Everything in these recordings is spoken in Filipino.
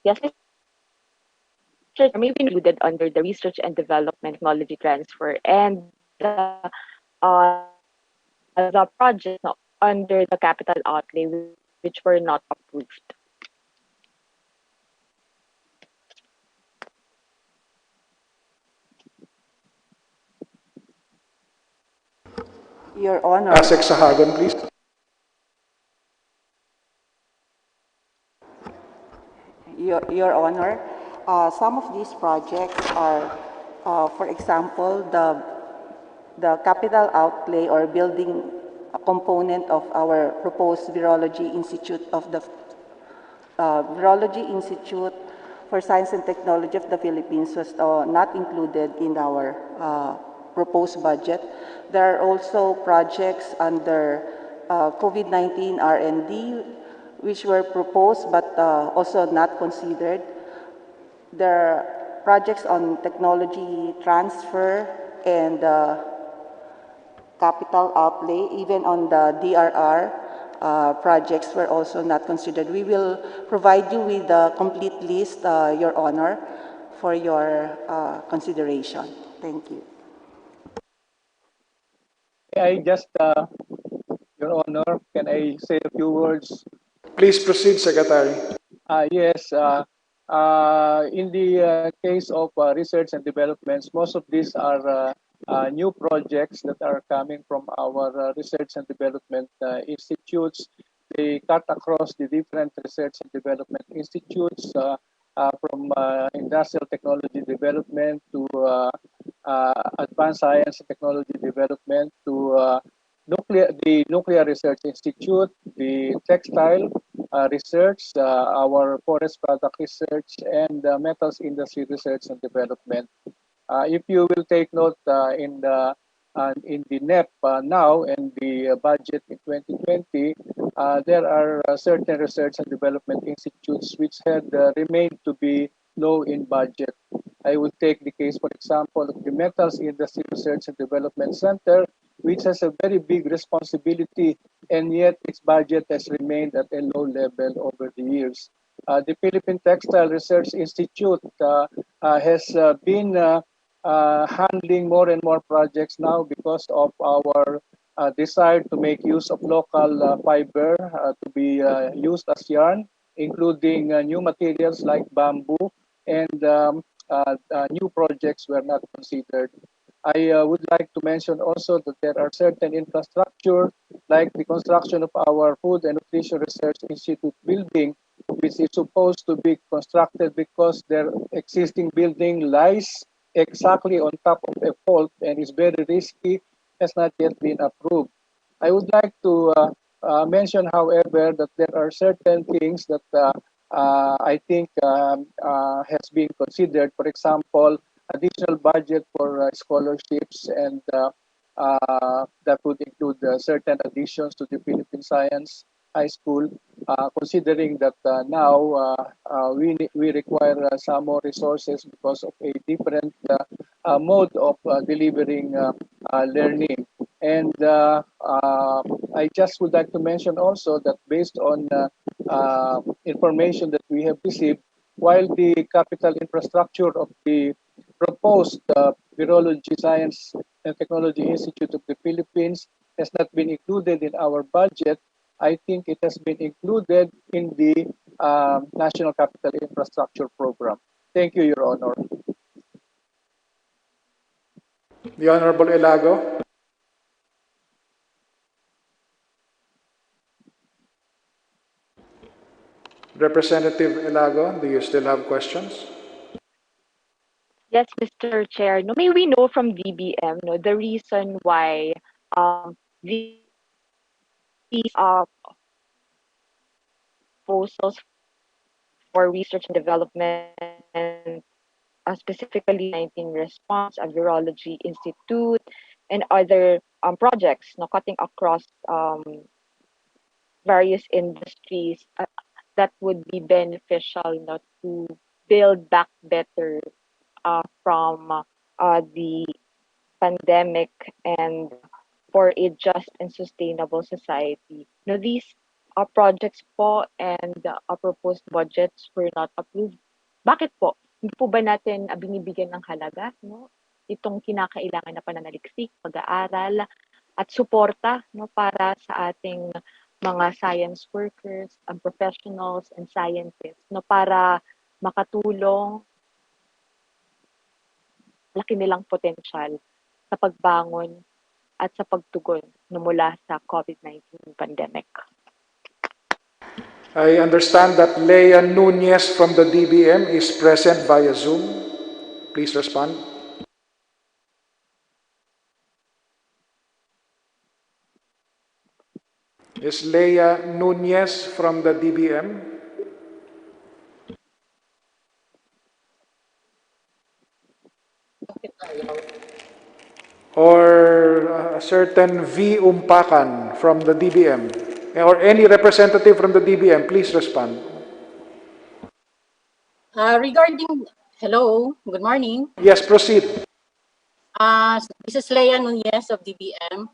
Yes, research may be included under the research and development technology transfer, and the project under the capital outlay, which were not approved. Your Honor, Asek Sahagan, please. Your Honor, some of these projects are, for example, the capital outlay or building component of our proposed Virology Institute for Science and Technology of the Philippines was not included in our proposed budget. There are also projects under COVID-19 R&D which were proposed but also not considered. There are projects on technology transfer and capital outlay, even on the DRR projects were also not considered. We will provide you with the complete list, Your Honor, for your consideration. Thank you. I just, Your Honor, can I say a few words? Please proceed, Secretary. Yes, in the case of research and developments, most of these are new projects that are coming from our research and development institutes. They cut across the different research and development institutes from industrial technology development to advanced science and technology development to the Nuclear Research Institute, the textile research, our forest product research, and metals industry research and development. If you will take note in the NEP now and the budget in 2020, there are certain research and development institutes which had remained to be low in budget. I will take the case, for example, of the Metals Industry Research and Development Center, which has a very big responsibility, and yet its budget has remained at a low level over the years. The Philippine Textile Research Institute has been handling more and more projects now because of our desire to make use of local fiber to be used as yarn, including new materials like bamboo, and new projects were not considered. I would like to mention also that there are certain infrastructure, like the construction of our Food and Nutrition Research Institute building, which is supposed to be constructed because their existing building lies exactly on top of a fault and is very risky, has not yet been approved. I would like to mention, however, that there are certain things that I think has been considered. For example, additional budget for scholarships, and that would include certain additions to the Philippine Science High School, considering that now we require some more resources because of a different mode of delivering learning. And I just would like to mention also that based on information that we have received, while the capital infrastructure of the proposed Virology Science and Technology Institute of the Philippines has not been included in our budget, I think it has been included in the National Capital Infrastructure Program. Thank you, Your Honor. The Honorable Elago. Representative Elago, do you still have questions? Yes, Mr. Chair. No, may we know from DBM the reason why these proposals for research and development, specifically 19 response, a virology institute, and other projects, cutting across various industries that would be beneficial, to build back better from the pandemic and for a just and sustainable society. These projects po and proposed budgets were not approved. Bakit po? Hindi po ba natin binibigyan ng halaga, no? Itong kinakailangan na pananaliksik, pag-aaral, at suporta, no, para sa ating mga science workers, professionals, and scientists, no, para makatulong laki nilang potensyal sa pagbangon at sa pagtugon no, mula sa COVID-19 pandemic. I understand that Leia Nunez from the DBM is present via Zoom. Please respond. Is Leia Nunez from the DBM? Or a certain V. Umpakan from the DBM? Or any representative from the DBM, please respond. Hello, good morning. Yes, proceed. This is Leia Nunez of DBM.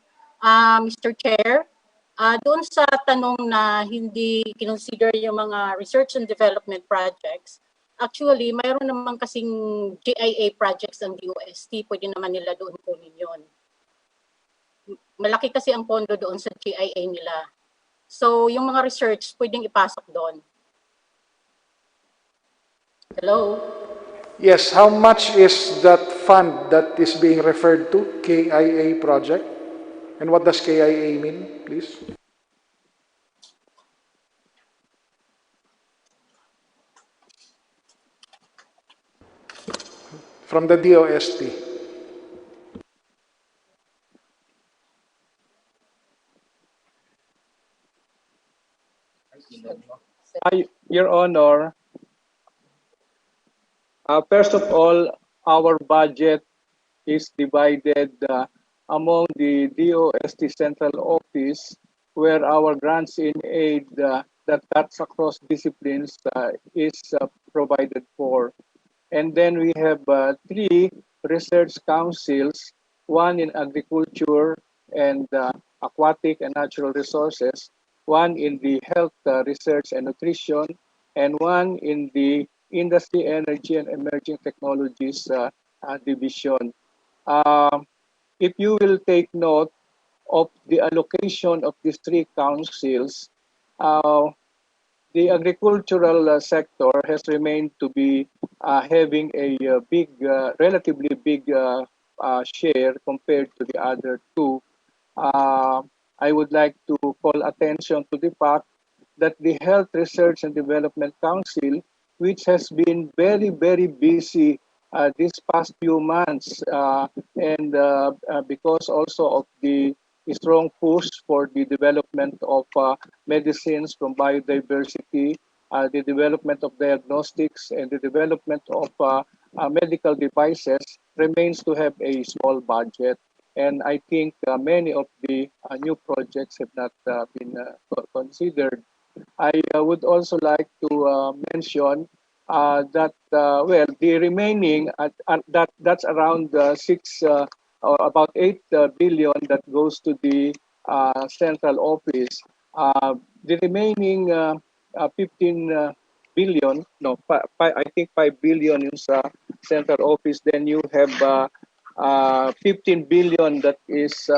Mr. Chair, doon sa tanong na hindi kinonsider yung mga research and development projects, actually, mayroon naman kasing GIA projects ang DOST, pwede naman nila doon kunin yun. Malaki kasi ang pondo doon sa GIA nila. So, yung mga research, pwedeng ipasok doon. Hello? Yes, how much is that fund that is being referred to, KIA project? And what does KIA mean, please? From the DOST. Your Honor, first of all, our budget is divided among the DOST Central Office, where our grants in aid that cuts across disciplines is provided for. And then we have three research councils, one in agriculture and aquatic and natural resources, one in the health research and nutrition, and one in the industry, energy, and emerging technologies division. If you will take note of the allocation of these three councils, the agricultural sector has remained to be having a relatively big share compared to the other two. I would like to call attention to the fact that the Health Research and Development Council, which has been very, very busy these past few months, and because also of the strong push for the development of medicines from biodiversity, the development of diagnostics, and the development of medical devices, remains to have a small budget. And I think many of the new projects have not been considered. I would also like to mention that well, the remaining that's around six or about 8 billion that goes to the central office. The remaining 15 billion, no, I think 5 billion yung sa central office. Then you have 15 billion that is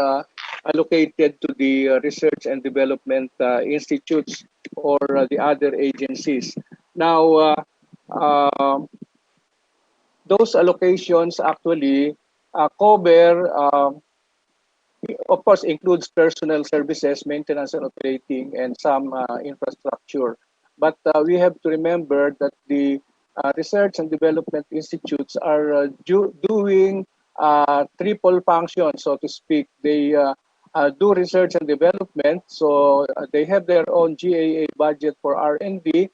allocated to the research and development institutes or the other agencies. Now, those allocations actually cover, of course, includes personnel services, maintenance and operating, and some infrastructure. But we have to remember that the research and development institutes are doing triple function, so to speak. They do research and development, so they have their own GAA budget for R&D,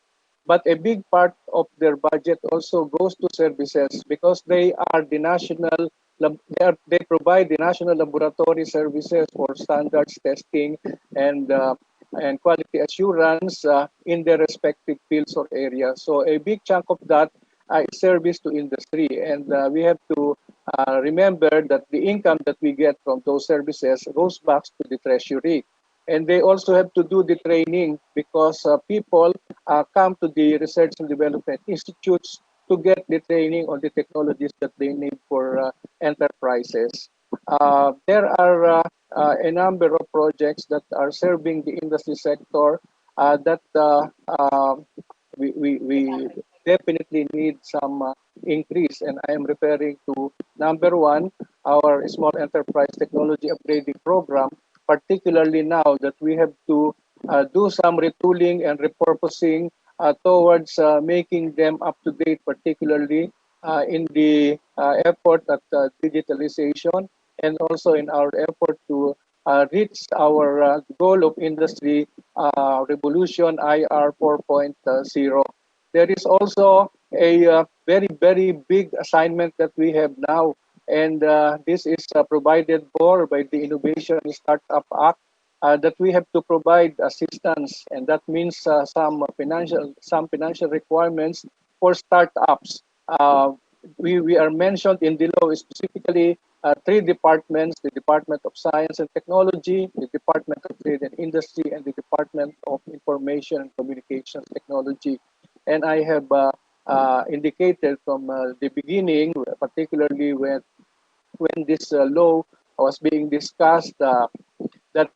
but a big part of their budget also goes to services because they are the national, they provide the national laboratory services for standards testing and quality assurance in their respective fields or areas. So a big chunk of that is service to industry, and we have to remember that the income that we get from those services goes back to the treasury. And they also have to do the training because people come to the research and development institutes to get the training on the technologies that they need for enterprises. There are a number of projects that are serving the industry sector that we definitely need some increase. And I am referring to number one, our small enterprise technology upgrading program, particularly now that we have to do some retooling and repurposing towards making them up to date, particularly in the effort at digitalization and also in our effort to reach our goal of industry revolution IR 4.0. There is also a very, very big assignment that we have now, and this is provided for by the Innovation Startup Act. That we have to provide assistance, and that means some financial requirements for startups. We are mentioned in the law specifically three departments: the Department of Science and Technology, the Department of Trade and Industry, and the Department of Information and Communications Technology. And I have indicated from the beginning, particularly when this law was being discussed, that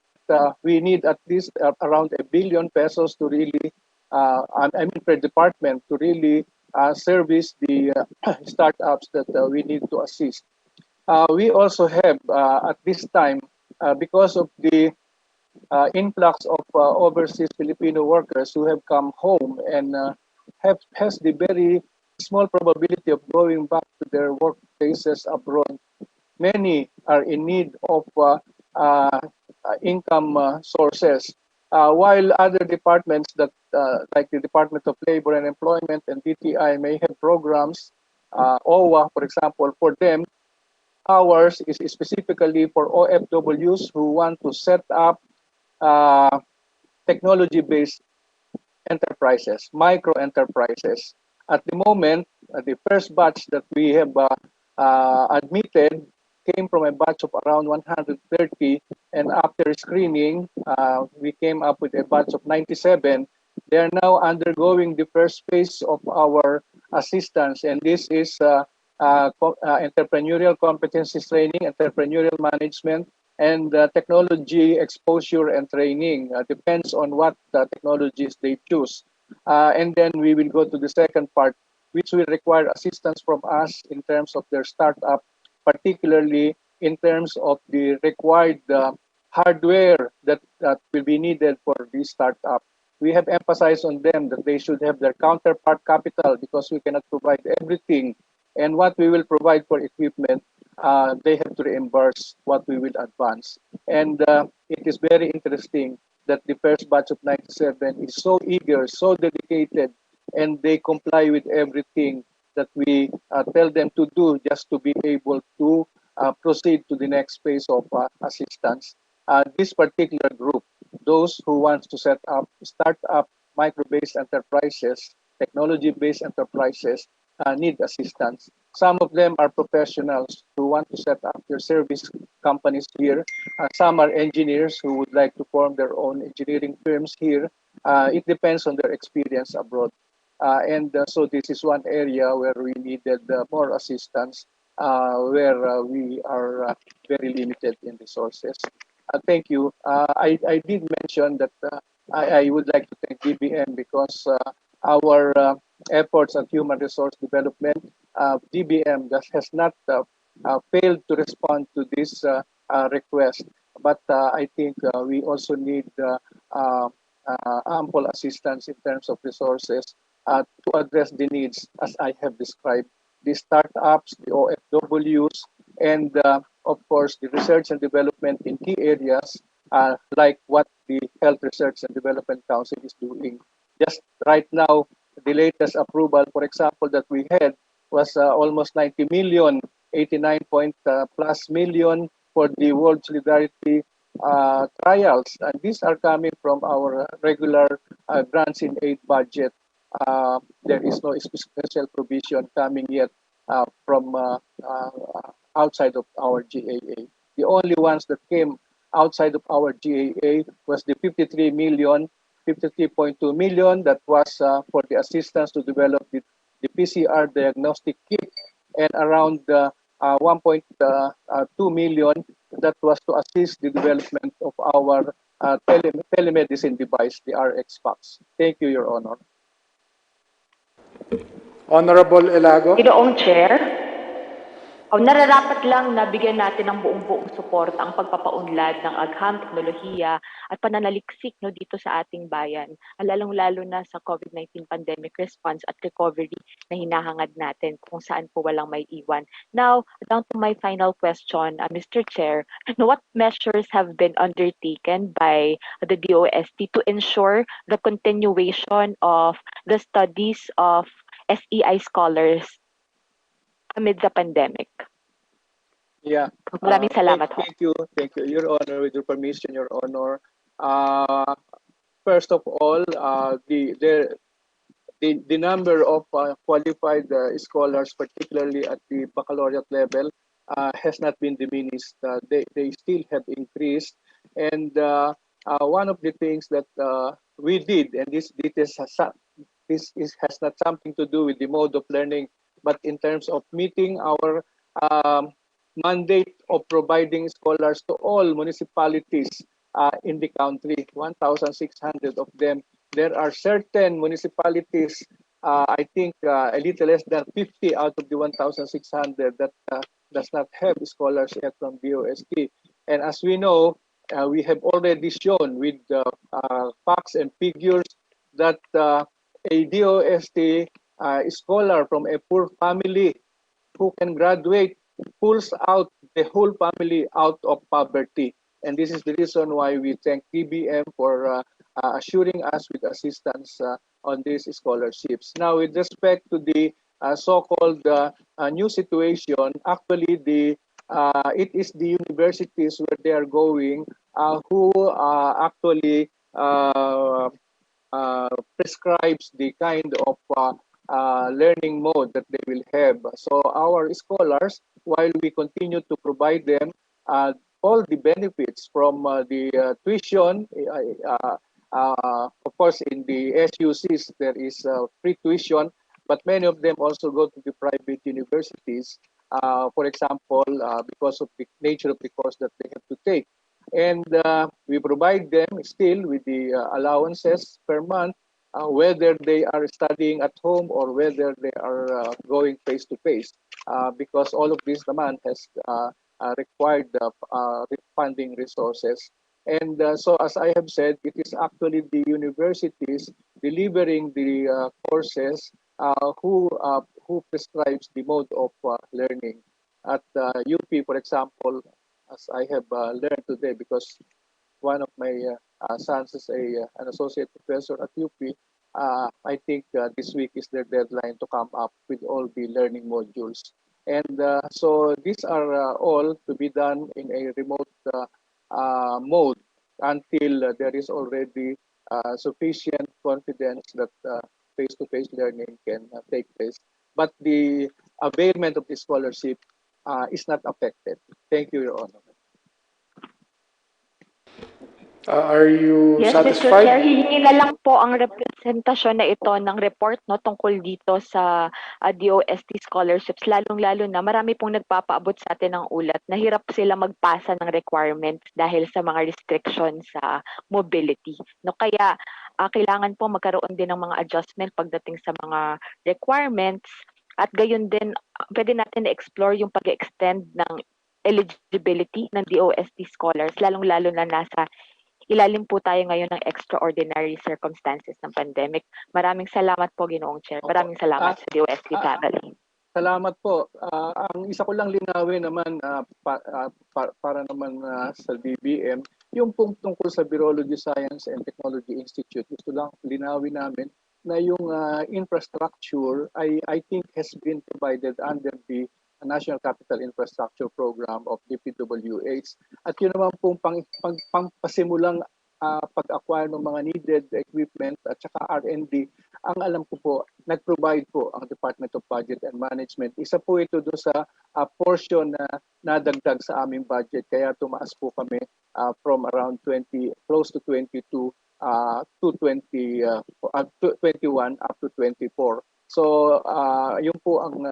we need at least around 1 billion pesos to really, I mean, per department to really service the startups that we need to assist. We also have at this time, because of the influx of overseas Filipino workers who have come home and has the very small probability of going back to their workplaces abroad. Many are in need of income sources, while other departments that, like the Department of Labor and Employment and DTI, may have programs. OWA, for example, for them, ours is specifically for OFWs who want to set up uh, technology-based enterprises, micro enterprises. At the moment, the first batch that we have admitted came from a batch of around 130, and after screening, we came up with a batch of 97. They are now undergoing the first phase of our assistance, and this is entrepreneurial competencies training, entrepreneurial management, and technology exposure and training. Depends on what technologies they choose. And then we will go to the second part, which will require assistance from us in terms of their startup, particularly in terms of the required hardware that will be needed for this startup. We have emphasized on them that they should have their counterpart capital because we cannot provide everything. And what we will provide for equipment, they have to reimburse what we will advance. And it is very interesting that the first batch of 97 is so eager, so dedicated, and they comply with everything that we tell them to do just to be able to proceed to the next phase of assistance. This particular group, those who want to start up micro-based enterprises, technology-based enterprises, need assistance. Some of them are professionals who want to set up their service companies here. Some are engineers who would like to form their own engineering firms here. It depends on their experience abroad. And so this is one area where we needed more assistance, where we are very limited in resources. Thank you. I did mention that I would like to thank DBM because our efforts at human resource development, DBM has not failed to respond to this request. But I think we also need ample assistance in terms of resources to address the needs as I have described. The startups, the OFWs, and of course the research and development in key areas like what the Health Research and Development Council is doing. Just right now, the latest approval, for example, that we had was almost 90 million, 89 point plus million for the World Solidarity trials. And these are coming from our regular grants in aid budget. There is no special provision coming yet from outside of our GAA. The only ones that came outside of our GAA was the 53.2 million that was for the assistance to develop the PCR diagnostic kit, and around 1.2 million that was to assist the development of our telemedicine device, the RX Box. Thank you, Your Honor. Honorable Elago. Ginoong Chair, nararapat lang na bigyan natin ng buong suporta ang pagpapaunlad ng agham, teknolohiya at pananaliksik dito sa ating bayan, lalong-lalo na sa COVID-19 pandemic response at recovery na hinahangad natin kung saan po walang may iwan. Now, down to my final question, Mr. Chair, what measures have been undertaken by the DOST to ensure the continuation of the studies of SEI scholars amid the pandemic? Yeah. Maraming salamat ho. Thank you, Your Honor. With your permission, Your Honor. First of all, the number of qualified scholars, particularly at the baccalaureate level, has not been diminished. They still have increased, and one of the things that we did, and this has not something to do with the mode of learning, but in terms of meeting our mandate of providing scholars to all municipalities in the country, 1,600 of them. There are certain municipalities, I think a little less than 50 out of the 1,600 that does not have scholars yet from DOST. And as we know, we have already shown with facts and figures that a DOST scholar from a poor family who can graduate pulls out the whole family out of poverty. And this is the reason why we thank DBM for assuring us with assistance on these scholarships. Now, with respect to the so-called new situation, actually it is the universities where they are going who actually prescribes the kind of learning mode that they will have. So our scholars, while we continue to provide them all the benefits from the tuition, of course in the SUCs there is free tuition, but many of them also go to the private universities, for example, because of the nature of the course that they have to take. And we provide them still with the allowances per month, whether they are studying at home or whether they are going face to face, because all of this demand has required funding resources. And so, as I have said, it is actually the universities delivering the courses who prescribes the mode of learning. At UP, for example, as I have learned today, because one of my sons is an associate professor at UP. I think this week is their deadline to come up with all the learning modules. And so these are all to be done in a remote mode until there is already sufficient confidence that face-to-face learning can take place. But the availment of the scholarship is not affected. Thank you, Your Honor. Are you Yes, Mr. satisfied? Chair, hihingi na lang po ang representasyon na ito ng report tungkol dito sa DOST scholarships, lalong-lalo na marami pong nagpapaabot sa atin ng ulat. Nahirap sila magpasa ng requirements dahil sa mga restrictions sa mobility. Kaya kailangan po magkaroon din ng mga adjustment pagdating sa mga requirements, at gayon din pwede natin na-explore yung pag-extend ng eligibility ng DOST scholars, lalong-lalo na nasa ilalim po tayo ngayon ng extraordinary circumstances ng pandemic. Maraming salamat po, Ginoong Chair. Maraming salamat sa DOST family. Salamat po. Ang isa ko lang linawin naman para naman sa DBM, yung pong tungkol sa Virology Science and Technology Institute, gusto lang linawin namin na yung infrastructure I think has been provided under the National Capital Infrastructure Program of DPWH. At yun naman pong pangpasimulang pag-acquire ng mga needed equipment at saka R&D, ang alam ko po, nag-provide po ang Department of Budget and Management. Isa po ito doon sa portion na nadagdag sa aming budget, kaya tumaas po kami from around 20, close to 22 to 21 up to 24. So yun po ang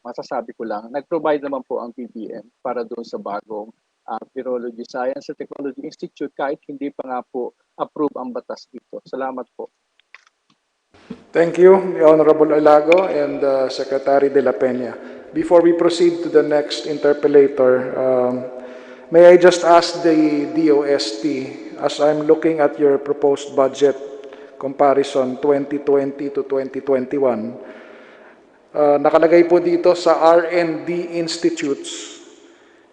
masasabi ko lang. Nag-provide naman po ang DBM para doon sa bagong Virology Science and Technology Institute kahit hindi pa nga po approve ang batas dito. Salamat po. Thank you, the Honorable Alago and Secretary de la Peña. Before we proceed to the next interpellator, may I just ask the DOST, as I'm looking at your proposed budget comparison 2020 to 2021, nakalagay po dito sa R&D institutes,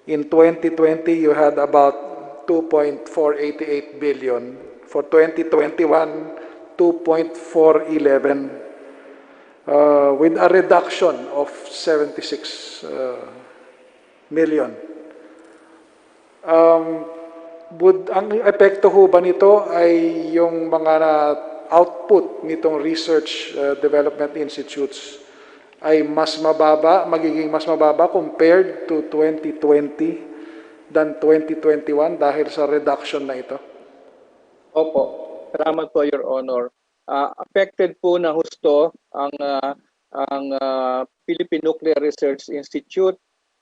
in 2020 you had about 2.488 billion. For 2021, 2.411 with a reduction of 76 million. Ang epekto ho ba nito ay yung mga output nitong research development institutes ay mas mababa, magiging mas mababa compared to 2020 than 2021 dahil sa reduction na ito? Opo. Salamat po, Your Honor. Affected po na husto ang Philippine Nuclear Research Institute,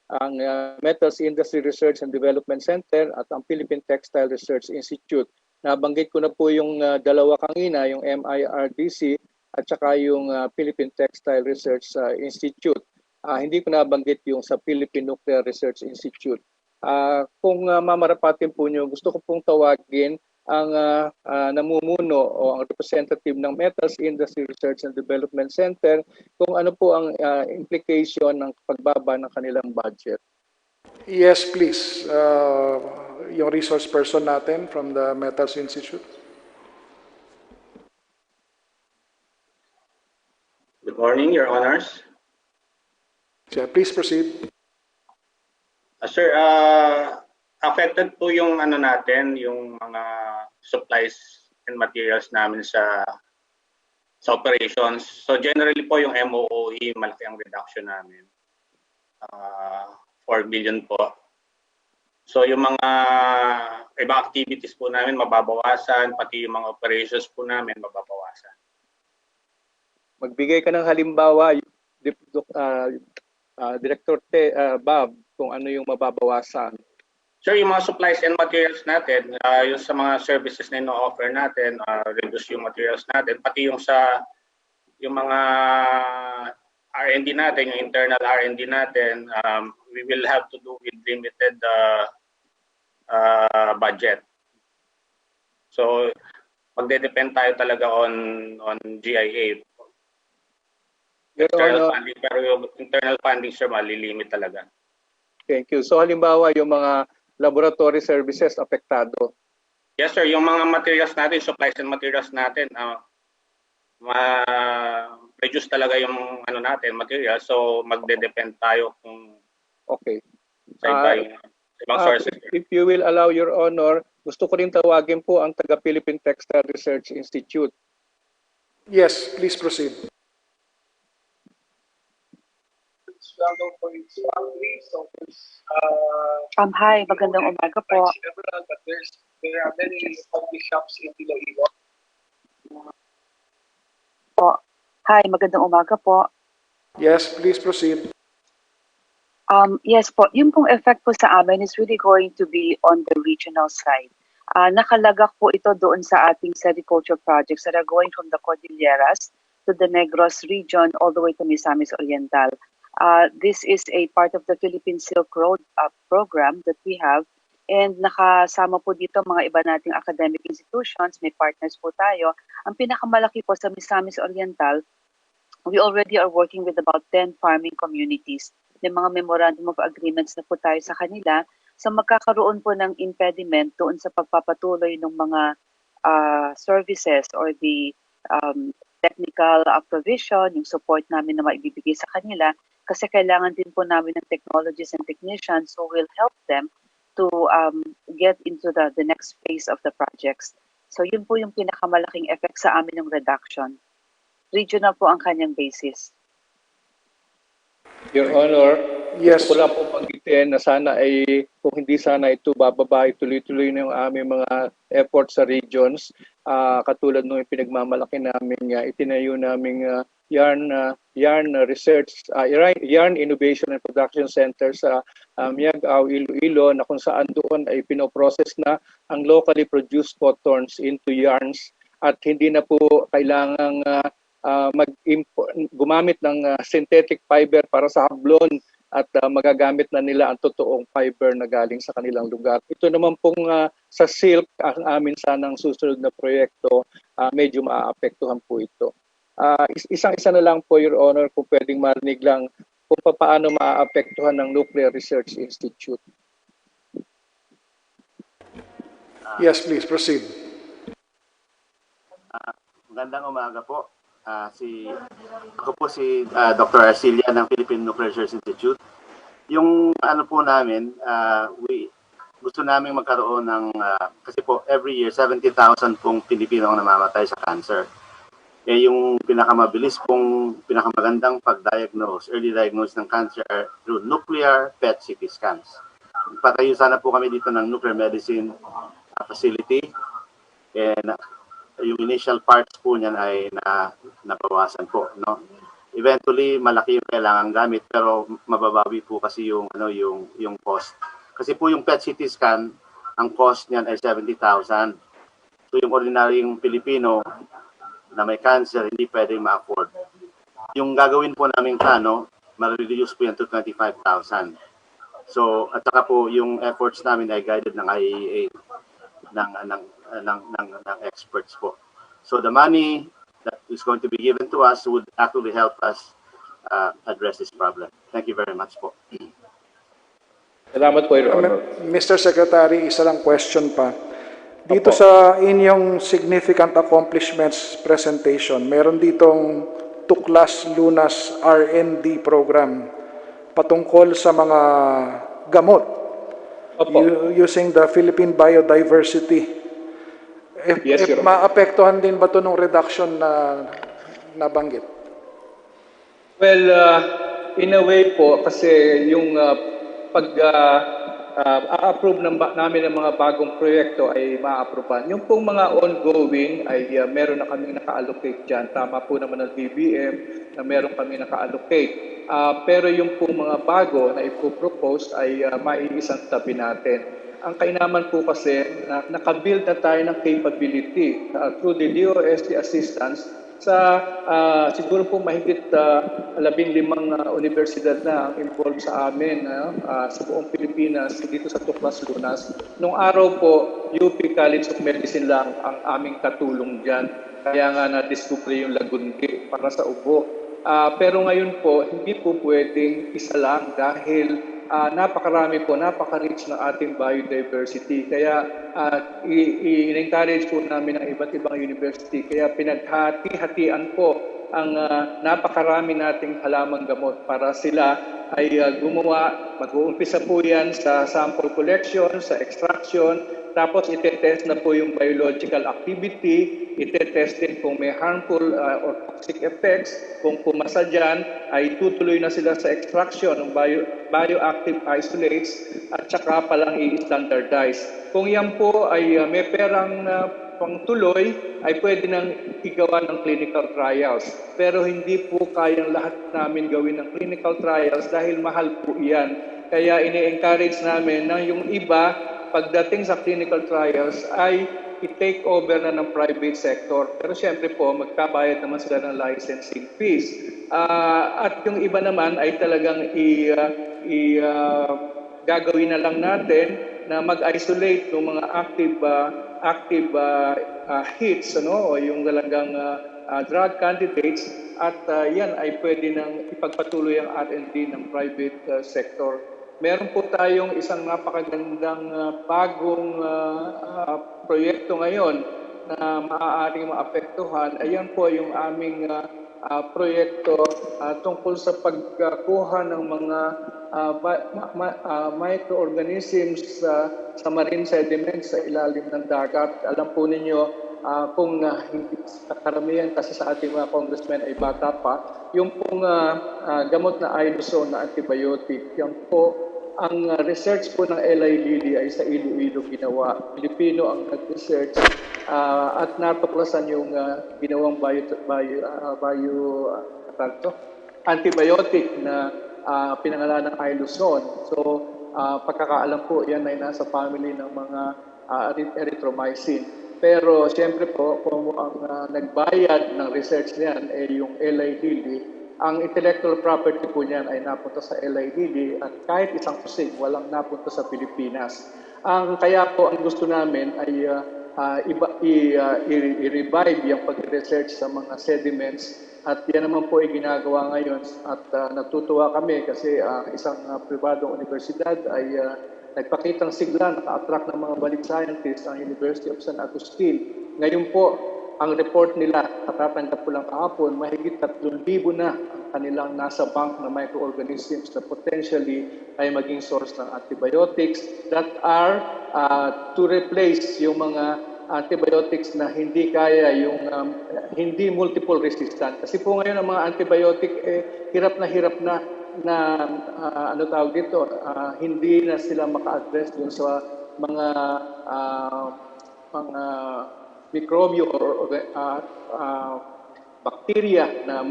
ang Metals Industry Research and Development Center at ang Philippine Textile Research Institute. Nabanggit ko na po yung dalawa kanina, yung MIRDC at saka yung Philippine Textile Research Institute. Hindi ko nabanggit yung sa Philippine Nuclear Research Institute. Kung mamarapatin po nyo, gusto ko pong tawagin ang namumuno o ang representative ng Metals Industry Research and Development Center kung ano po ang implication ng pagbaba ng kanilang budget. Yes, please. Yung resource person natin from the Metals Institute. Good morning, Your Honors. Yeah, please proceed. Sir, affected po yung ano natin, yung mga supplies and materials namin sa operations. So generally po yung MOOE, malaki ang reduction namin. 4 billion po. So yung mga ibang activities po namin mababawasan, pati yung mga operations po namin mababawasan. Magbigay ka ng halimbawa, Director Bob, kung ano yung mababawasan. Sir, yung mga supplies and materials natin, yung sa mga services na ino-offer natin, reduce yung materials natin, pati yung sa yung mga R&D natin, yung internal R&D natin, we will have to do with limited budget. So, magde-depend tayo talaga on GIA. External funding, pero yung internal funding, sir, malilimit talaga. Thank you. So, halimbawa, yung mga laboratory services apektado. Yes, sir. Yung mga materials natin, supplies and materials natin, ma-reduce talaga yung ano natin, materials. So, magde-depend tayo kung sa ibang sources. If you will allow, Your Honor, gusto ko rin tawagin po ang taga-Philippine Textile Research Institute. Yes, please proceed. Hi, magandang umaga po. There are many coffee shops in Iloilo. Hi, magandang umaga po. Yes, please proceed. Yes po, yung pong effect po sa amin is really going to be on the regional side. Nakalagak po ito doon sa ating sericulture projects that are going from the Cordilleras to the Negros region all the way to Misamis Oriental. This is a part of the Philippine Silk Road program that we have, and nakasama po dito mga iba nating academic institutions, may partners po tayo. Ang pinakamalaki po sa Misamis Oriental, we already are working with about 10 farming communities. May mga memorandum of agreements na po tayo sa kanila. So magkakaroon po ng impediment doon sa pagpapatuloy ng mga services or the technical provision, yung support namin na maibibigay sa kanila, kasi kailangan din po namin ng technologists and technicians who will help them to get into the next phase of the projects. So yun po yung pinakamalaking effect sa amin ng reduction. Regional po ang kanyang basis. Your Honor, Yes. Gusto ko lang po banggitin na sana ay kung hindi sana ito bababa, tuloy-tuloy na yung aming mga efforts sa regions. Katulad nung pinagmamalaki namin, itinayo namin yarn research, yarn innovation and production center sa Miagao, Iloilo, na kung saan doon ay pinoprocess na ang locally produced cottons into yarns at hindi na po kailangang gumamit ng synthetic fiber para sa hablon at magagamit na nila ang totoong fiber na galing sa kanilang lugar. Ito naman pong sa silk, ang amin sanang susunod na proyekto, medyo maaapektuhan po ito. Isang-isa na lang po, Your Honor, kung pwedeng marinig lang kung paano maaapektuhan ng Nuclear Research Institute. Yes, please, proceed. Magandang umaga po. Ako po si Dr. Arcilia ng Philippine Nuclear Research Institute. Yung ano po namin, gusto namin magkaroon ng, kasi po every year 70,000 pong Pilipino ang namamatay sa cancer. Yung pinakamabilis pong, pinakamagandang pag-diagnose, early diagnose ng cancer through nuclear PET CT scans. Patayo sana po kami dito ng nuclear medicine facility. And yung initial parts po niyan ay nabawasan po, no? Eventually malaki yung kailangan gamit pero mababawi po kasi yung cost. Kasi po yung PET CT scan, ang cost niyan ay 70,000. So yung ordinaryong Pilipino na may cancer hindi pwedeng ma-afford. Yung gagawin po naming plano, ma-reduce po yan to 25,000. So at saka po yung efforts namin ay guided ng IAEA ng experts po. So the money that is going to be given to us would actually help us address this problem. Thank you very much po. Salamat po, Your Honor. Mr. Secretary, isa lang question pa. Dito sa inyong significant accomplishments presentation, meron ditong Tuklas Lunas R&D program patungkol sa mga gamot using the Philippine biodiversity. Yes, Your Honor. Maapektuhan din ba ito ng reduction na nabanggit? Well, in a way po, kasi yung pag-approve namin ng mga bagong proyekto ay ma-approvean. Yung pong mga ongoing ay meron na kami naka-allocate dyan. Tama po naman ng DBM na meron kami naka-allocate. Pero yung pong mga bago na ipopropose ay maiisang tabi natin. Ang kainaman po kasi, nakabuild na tayo ng capability through the DOST assistance sa siguro po mahigit 15 universidad na ang involved sa amin sa buong Pilipinas dito sa Tuklas Lunas. Nung araw po, UP College of Medicine lang ang aming katulong dyan. Kaya nga na-discover yung lagundi para sa ubo. Pero ngayon po, hindi po pwedeng isa lang dahil napakarami po, napaka-rich ng ating biodiversity. Kaya i-encourage po namin ang iba't ibang university. Kaya pinaghati-hatian po ang napakarami nating halamang gamot para sila ay gumawa. Mag-uumpisa po yan sa sample collection, sa extraction, tapos itetest na po yung biological activity, itetest din kung may harmful or toxic effects. Kung pumasa dyan, ay tutuloy na sila sa extraction ng bioactive isolates at saka palang i-standardize. Kung yan po ay may perang pangtuloy, ay pwede nang igawa ng clinical trials. Pero hindi po kayang lahat namin gawin ng clinical trials dahil mahal po yan. Kaya ini-encourage namin na yung iba, pagdating sa clinical trials ay i-take over na ng private sector. Pero siyempre po, magkabayad naman sila ng licensing fees. At yung iba naman ay talagang gagawin na lang natin na mag-isolate ng mga active hits, o yung talagang drug candidates, at yan ay pwede nang ipagpatuloy ang R&D ng private sector. Meron po tayong isang napakagandang bagong proyekto ngayon na maaaring maapektuhan. Ayan po yung aming proyekto tungkol sa pagkuha ng mga microorganisms sa marine sediments sa ilalim ng dagat. Alam po ninyo, hindi karamihan kasi sa ating mga congressmen ay bata pa, yung pong gamot na Idosone na antibiotic, yan po, ang research po ng LI Lilly ay sa Iloilo ginawa. Pilipino ang nag-research at natuklasan yung ginawang antibiotic na pinangalan ng Idosone. So, pagkakaalam po, yan ay nasa family ng mga erythromycin. Pero siyempre po, kung ang nagbayad ng research niyan ay yung LI Lilly, ang intellectual property po niyan ay napunta sa LI Lilly at kahit isang kusig, walang napunta sa Pilipinas. Kaya po ang gusto namin ay i-revive yung pag-research sa mga sediments at yan naman po ay ginagawa ngayon at natutuwa kami kasi isang pribadong universidad ay nagpakitang sigla, naka-attract ng mga balik scientists ang University of San Agustin. Ngayon po, ang report nila, natatanggap ko lang kahapon, mahigit 3,000 na ang kanilang nasa bank na microorganisms na potentially ay maging source ng antibiotics that are to replace yung mga antibiotics na hindi kaya yung hindi multiple resistant. Kasi po ngayon ang mga antibiotic hirap na ano tawag dito, hindi na sila maka-address dun sa mga mikrobyo or bacteria na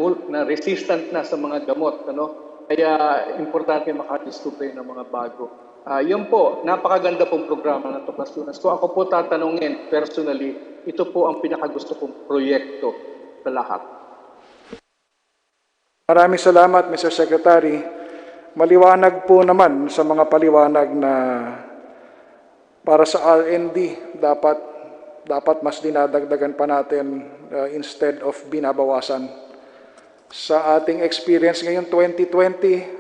resistant na sa mga gamot, ano? Kaya importante maka-discover ng mga bago. Yun po, napakaganda pong programa ng Toklasunas. Kung ako po tatanungin personally, ito po ang pinakagusto kong proyekto sa lahat. Maraming salamat, Mr. Secretary. Maliwanag po naman sa mga paliwanag na para sa R&D dapat mas dinadagdagan pa natin instead of binabawasan. Sa ating experience ngayon 2020,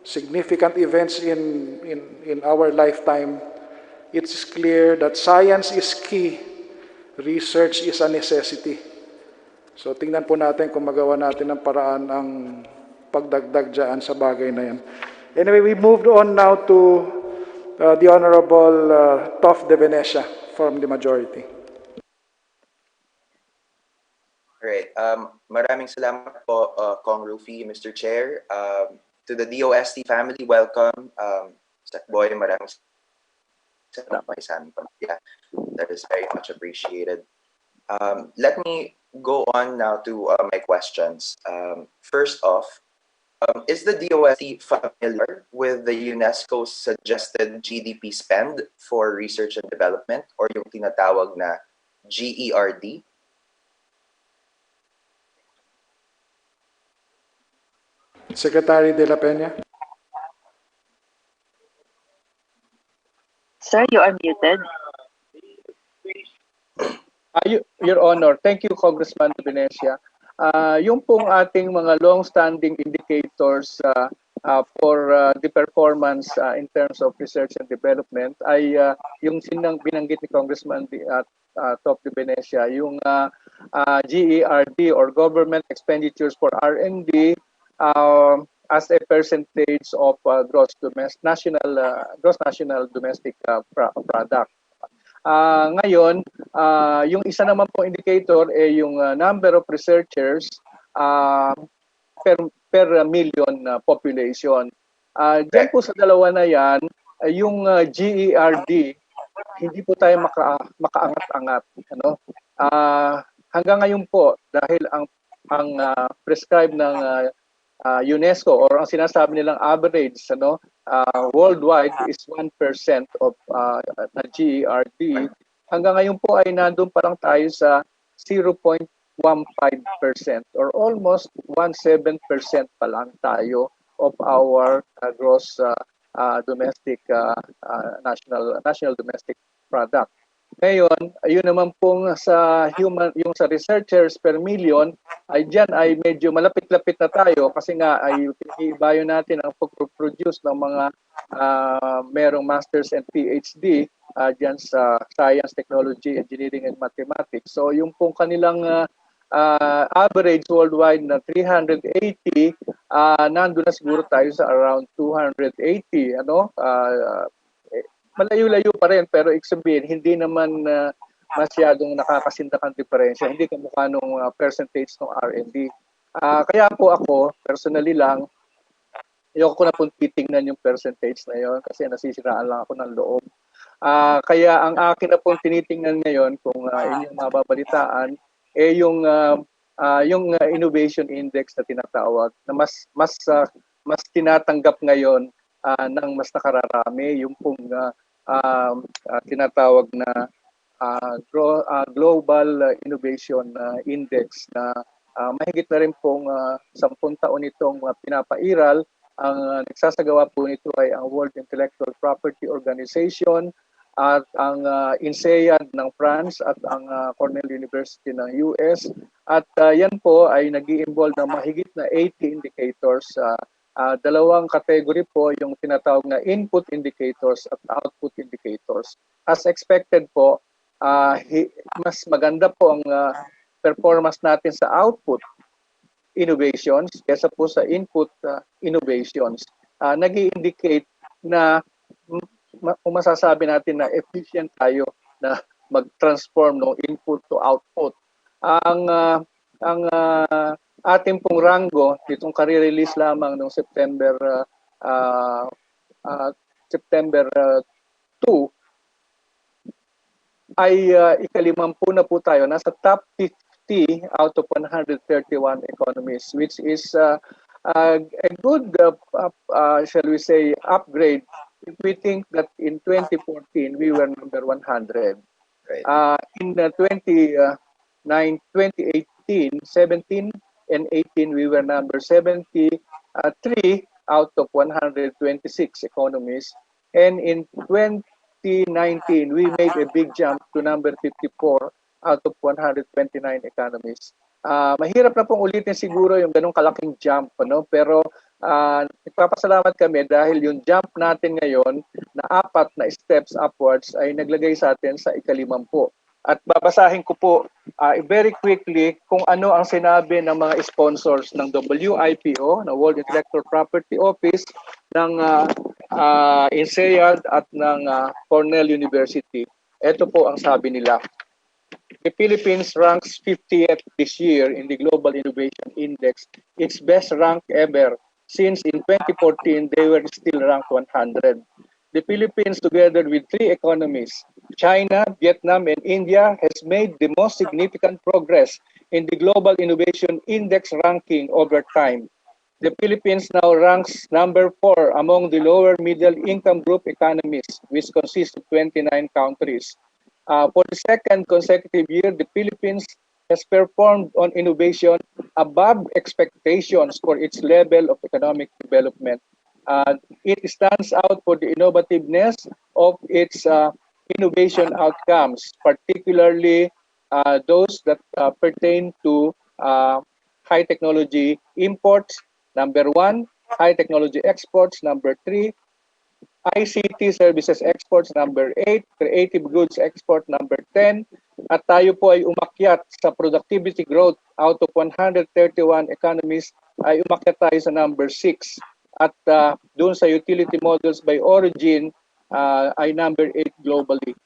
significant events in our lifetime, it's clear that science is key, research is a necessity. So tingnan po natin kung magawa natin ng paraan ang pagdagdag dyan sa bagay na yan. Anyway, we moved on now to the Honorable Tof de Venecia from the majority. Alright, maraming salamat po, Kong Rufy, Mr. Chair. To the DOST family, welcome. Boy, maraming salamat sa aming pamilya. That is very much appreciated. Let me go on now to my questions. First off, is the DOST familiar with the UNESCO's suggested GDP spend for research and development or yung tinatawag na GERD? Secretary De La Peña. Sir, you are muted. Your Honor, thank you, Congressman de Venecia. Yung pong ating mga long-standing indicators for the performance in terms of research and development ay yung binanggit ni Congressman Top de Venecia, yung GERD or Government Expenditures for R&D as a percentage of gross national domestic product. Ngayon, yung isa naman po indicator ay yung number of researchers per million population. Diyan po sa dalawa na yan, yung GERD, hindi po tayo makaangat-angat. Ano? Hanggang ngayon po, dahil ang prescribed ng UNESCO or ang sinasabi nilang average worldwide is 1% of na GERD. Hanggang ngayon po ay nandun pa lang tayo sa 0.15% or almost 17% pa lang tayo of our gross domestic national domestic product. Ngayon, ayun naman pong yung sa researchers per million, ay dyan ay medyo malapit-lapit na tayo kasi nga ay pinibayo natin ang pag-produce ng mga merong masters and PhD dyan sa science, technology, engineering, and mathematics. So yung pong kanilang average worldwide na 380, nandun na siguro tayo sa around 280, malayo-layo pa rin, pero sabihin, hindi naman masyadong nakakasindakang diferensya, hindi kamukha nung percentage ng R&D. Kaya po ako, personally lang, ayoko na pong titingnan yung percentage na yon kasi nasisiraan lang ako ng loob. Kaya ang akin na pong tinitingnan ngayon, kung inyong mababalitaan, yung innovation index na tinatawag, na mas tinatanggap ngayon ng mas nakararami, yung pong tinatawag na Global Innovation Index na mahigit na rin pong 10 taon itong pinapairal. Ang nagsasagawa po nito ay ang World Intellectual Property Organization at ang INSEAD ng France at ang Cornell University ng US. At yan po ay nag-i-involve ng mahigit na 80 indicators. Dalawang category po yung tinatawag na input indicators at output indicators. As expected po, mas maganda po ang performance natin sa output innovations kaysa po sa input innovations. Nag-i-indicate na kung masasabi natin na efficient tayo na mag-transform ng input to output. Ang ating pong rango, itong kare-release lamang noong September 2, ay ika-50 na po tayo. Nasa top 50 out of 131 economies, which is a good, shall we say, upgrade if we think that in 2014 we were number 100. Right. In 2018, 17 and 18 we were number 73 out of 126 economies. And in 2019, we made a big jump to number 54 out of 129 economies. Mahirap na pong ulitin siguro yung ganong kalaking jump, no? Pero nagpapasalamat kami dahil yung jump natin ngayon na 4 na steps upwards ay naglagay sa atin sa ika-50. At babasahin ko po very quickly kung ano ang sinabi ng mga sponsors ng WIPO, na World Intellectual Property Office, ng INSEAD at ng Cornell University. Ito po ang sabi nila. The Philippines ranks 50th this year in the Global Innovation Index, its best rank ever, since in 2014 they were still ranked 100. The Philippines, together with 3 economies, China, Vietnam, and India, has made the most significant progress in the Global Innovation Index ranking over time. The Philippines now ranks number 4 among the lower middle income group economies, which consist of 29 countries. For the second consecutive year, the Philippines has performed on innovation above expectations for its level of economic development. It stands out for the innovativeness of its innovation outcomes, particularly those that pertain to high technology imports, number 1, high technology exports, number 3, ICT services exports, number 8, creative goods export, number 10, at tayo po ay umakyat sa productivity growth out of 131 economies, ay umakyat tayo sa number 6. At doon sa utility models by origin ay number 8 globally.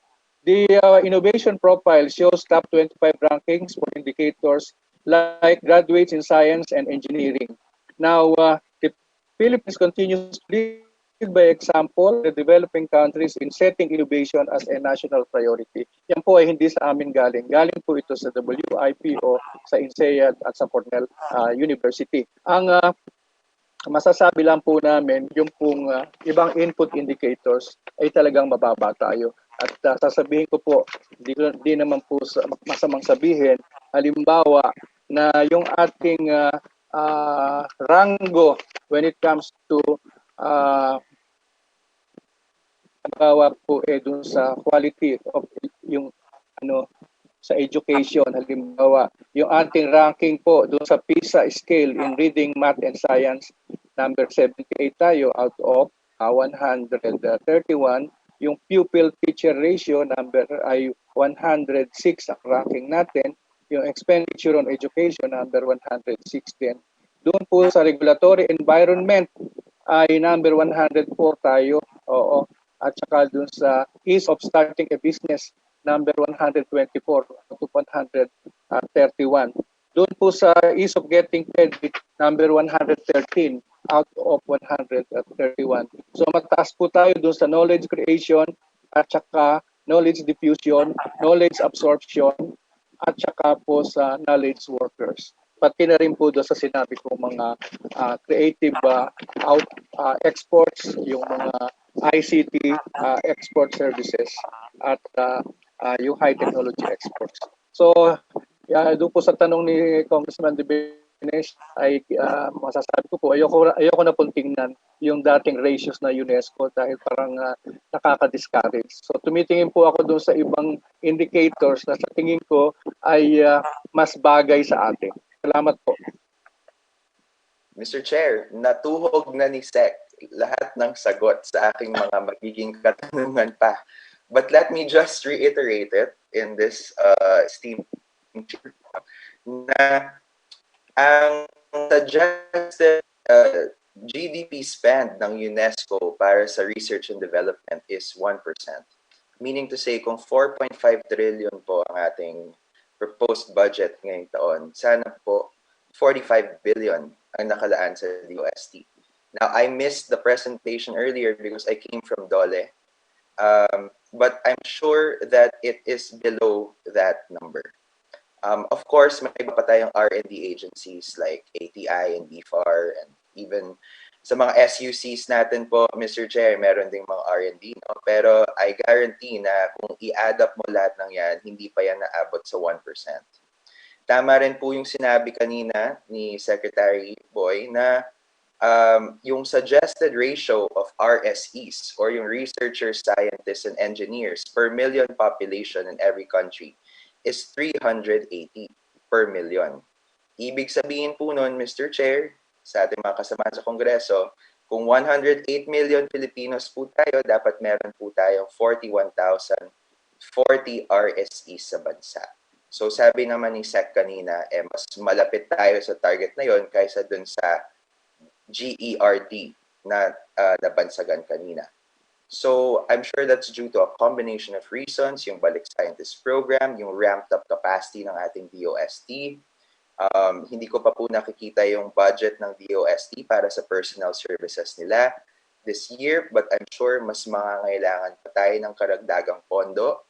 The innovation profile shows top 25 rankings for indicators like graduates in science and engineering. Now, the Philippines continues to lead by example the developing countries in setting innovation as a national priority. Yan po ay hindi sa amin galing. Galing po ito sa WIPO, sa INSEAD at sa Cornell University. Ang masasabi lang po namin, yung pong ibang input indicators ay talagang mababa tayo. At sasabihin ko po, di naman po masamang sabihin, halimbawa na yung ating rango when it comes to halimbawa po dun sa quality of yung sa education, halimbawa yung ating ranking po dun sa PISA scale in reading, math, and science, number 78 tayo out of 131. Yung pupil teacher ratio number ay 106 ang ranking natin. Yung expenditure on education number 116. Doon po sa regulatory environment ay number 104 tayo. Oo. At saka doon sa ease of starting a business, number 124 to 131. Doon po sa ease of getting credit, number 113 out of 131. So mataas po tayo doon sa knowledge creation at saka knowledge diffusion, knowledge absorption, at saka po sa knowledge workers. Pati na rin po doon sa sinabi ko mga creative exports, yung mga ICT export services at yung high technology exports. So, doon po sa tanong ni Congressman De Benes ay masasabi ko po, ayoko na pong tingnan yung dating ratios na UNESCO dahil parang nakaka-discourage. So tumitingin po ako doon sa ibang indicators na sa tingin ko ay mas bagay sa atin. Salamat po. Mr. Chair, natuhog na ni Sec lahat ng sagot sa aking mga magiging katanungan pa. But let me just reiterate it in this esteemed na ang suggested GDP spend ng UNESCO para sa research and development is 1%. Meaning to say, kung 4.5 trillion po ang ating proposed budget ngayong taon, sana po 45 billion ang nakalaan sa DOST. Now, I missed the presentation earlier because I came from DOLE, but I'm sure that it is below that number. Of course, may iba pa tayong R&D agencies like ATI and BFAR and even sa mga SUCs natin po, Mr. Chair, meron ding mga R&D, no? Pero I guarantee na kung i-add up mo lahat ng yan, hindi pa yan naabot sa 1%. Tama rin po yung sinabi kanina ni Secretary Boy na yung suggested ratio of RSEs or yung researchers, scientists, and engineers per million population in every country is 380 per million. Ibig sabihin po nun, Mr. Chair, sa ating mga kasamahan sa Kongreso, kung 108 million Filipinos po tayo, dapat meron po tayong 41,040 RSEs sa bansa. So sabi naman ni Sec kanina, mas malapit tayo sa target na yon kaysa dun sa GERD na nabansagan kanina. So I'm sure that's due to a combination of reasons, yung Balik Scientist Program, yung ramped up capacity ng ating DOST. Hindi ko pa po nakikita yung budget ng DOST para sa personal services nila this year, but I'm sure mas mangangailangan pa tayo ng karagdagang pondo.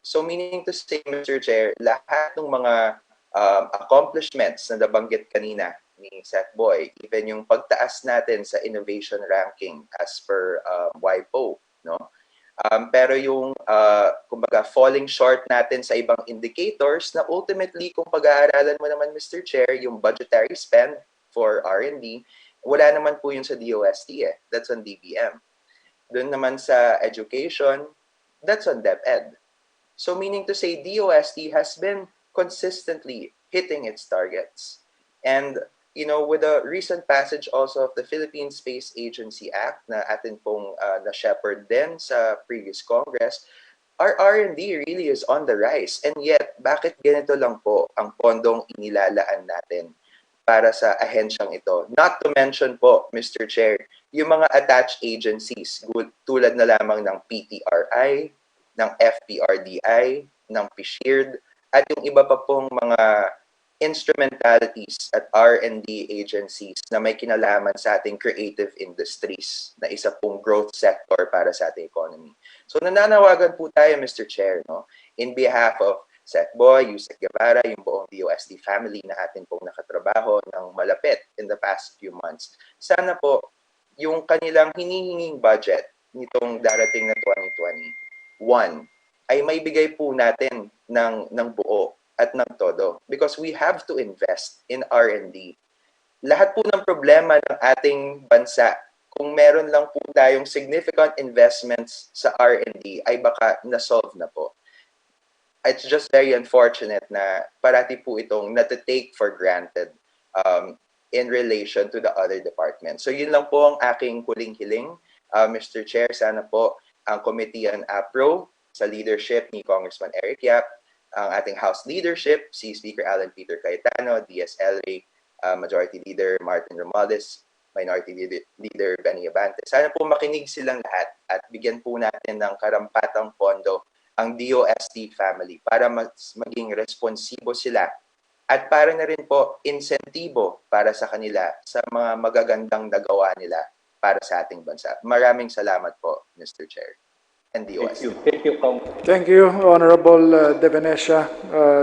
So meaning to say, Mr. Chair, lahat ng mga accomplishments na nabanggit kanina ni Seth Boy, even yung pagtaas natin sa innovation ranking as per WIPO, no? Pero yung kumbaga falling short natin sa ibang indicators na ultimately kung pag-aaralan mo naman, Mr. Chair, yung budgetary spend for R&D, wala naman po yun sa DOST eh. That's on DBM. Doon naman sa education, that's on DepEd. So meaning to say, DOST has been consistently hitting its targets. And you know, with the recent passage also of the Philippine Space Agency Act na atin pong na-shepherd din sa previous Congress, our R&D really is on the rise. And yet, bakit ganito lang po ang pondong inilalaan natin para sa ahensyang ito? Not to mention po, Mr. Chair, yung mga attached agencies tulad na lamang ng PTRI, ng FPRDI, ng PSHIERD, at yung iba pa pong mga instrumentalities at R&D agencies na may kinalaman sa ating creative industries na isa pong growth sector para sa ating economy. So nananawagan po tayo, Mr. Chair, no? In behalf of Seth Boy, Yusek Guevara, yung buong DOST family na atin pong nakatrabaho ng malapit in the past few months. Sana po, yung kanilang hinihinging budget nitong darating na 2021 ay may bigay po natin ng buo at ng todo because we have to invest in R&D. Lahat po ng problema ng ating bansa, kung meron lang po tayong significant investments sa R&D, ay baka na-solve na po. It's just very unfortunate na parati po itong natitake for granted in relation to the other departments. So yun lang po ang aking huling hiling, Mr. Chair. Sana po ang Committee on APRO sa leadership ni Congressman Eric Yap, ang ating House leadership, si Speaker Alan Peter Cayetano, DSLA, Majority Leader Martin Romualdez, Minority Leader Benny Abante. Sana po makinig silang lahat at bigyan po natin ng karampatang pondo ang DOST family para mas maging responsibo sila at para na rin po insentibo para sa kanila sa mga magagandang nagawa nila para sa ating bansa. Maraming salamat po, Mr. Chair and DOST. Thank you, Kong. Thank you, Honorable De Venecia.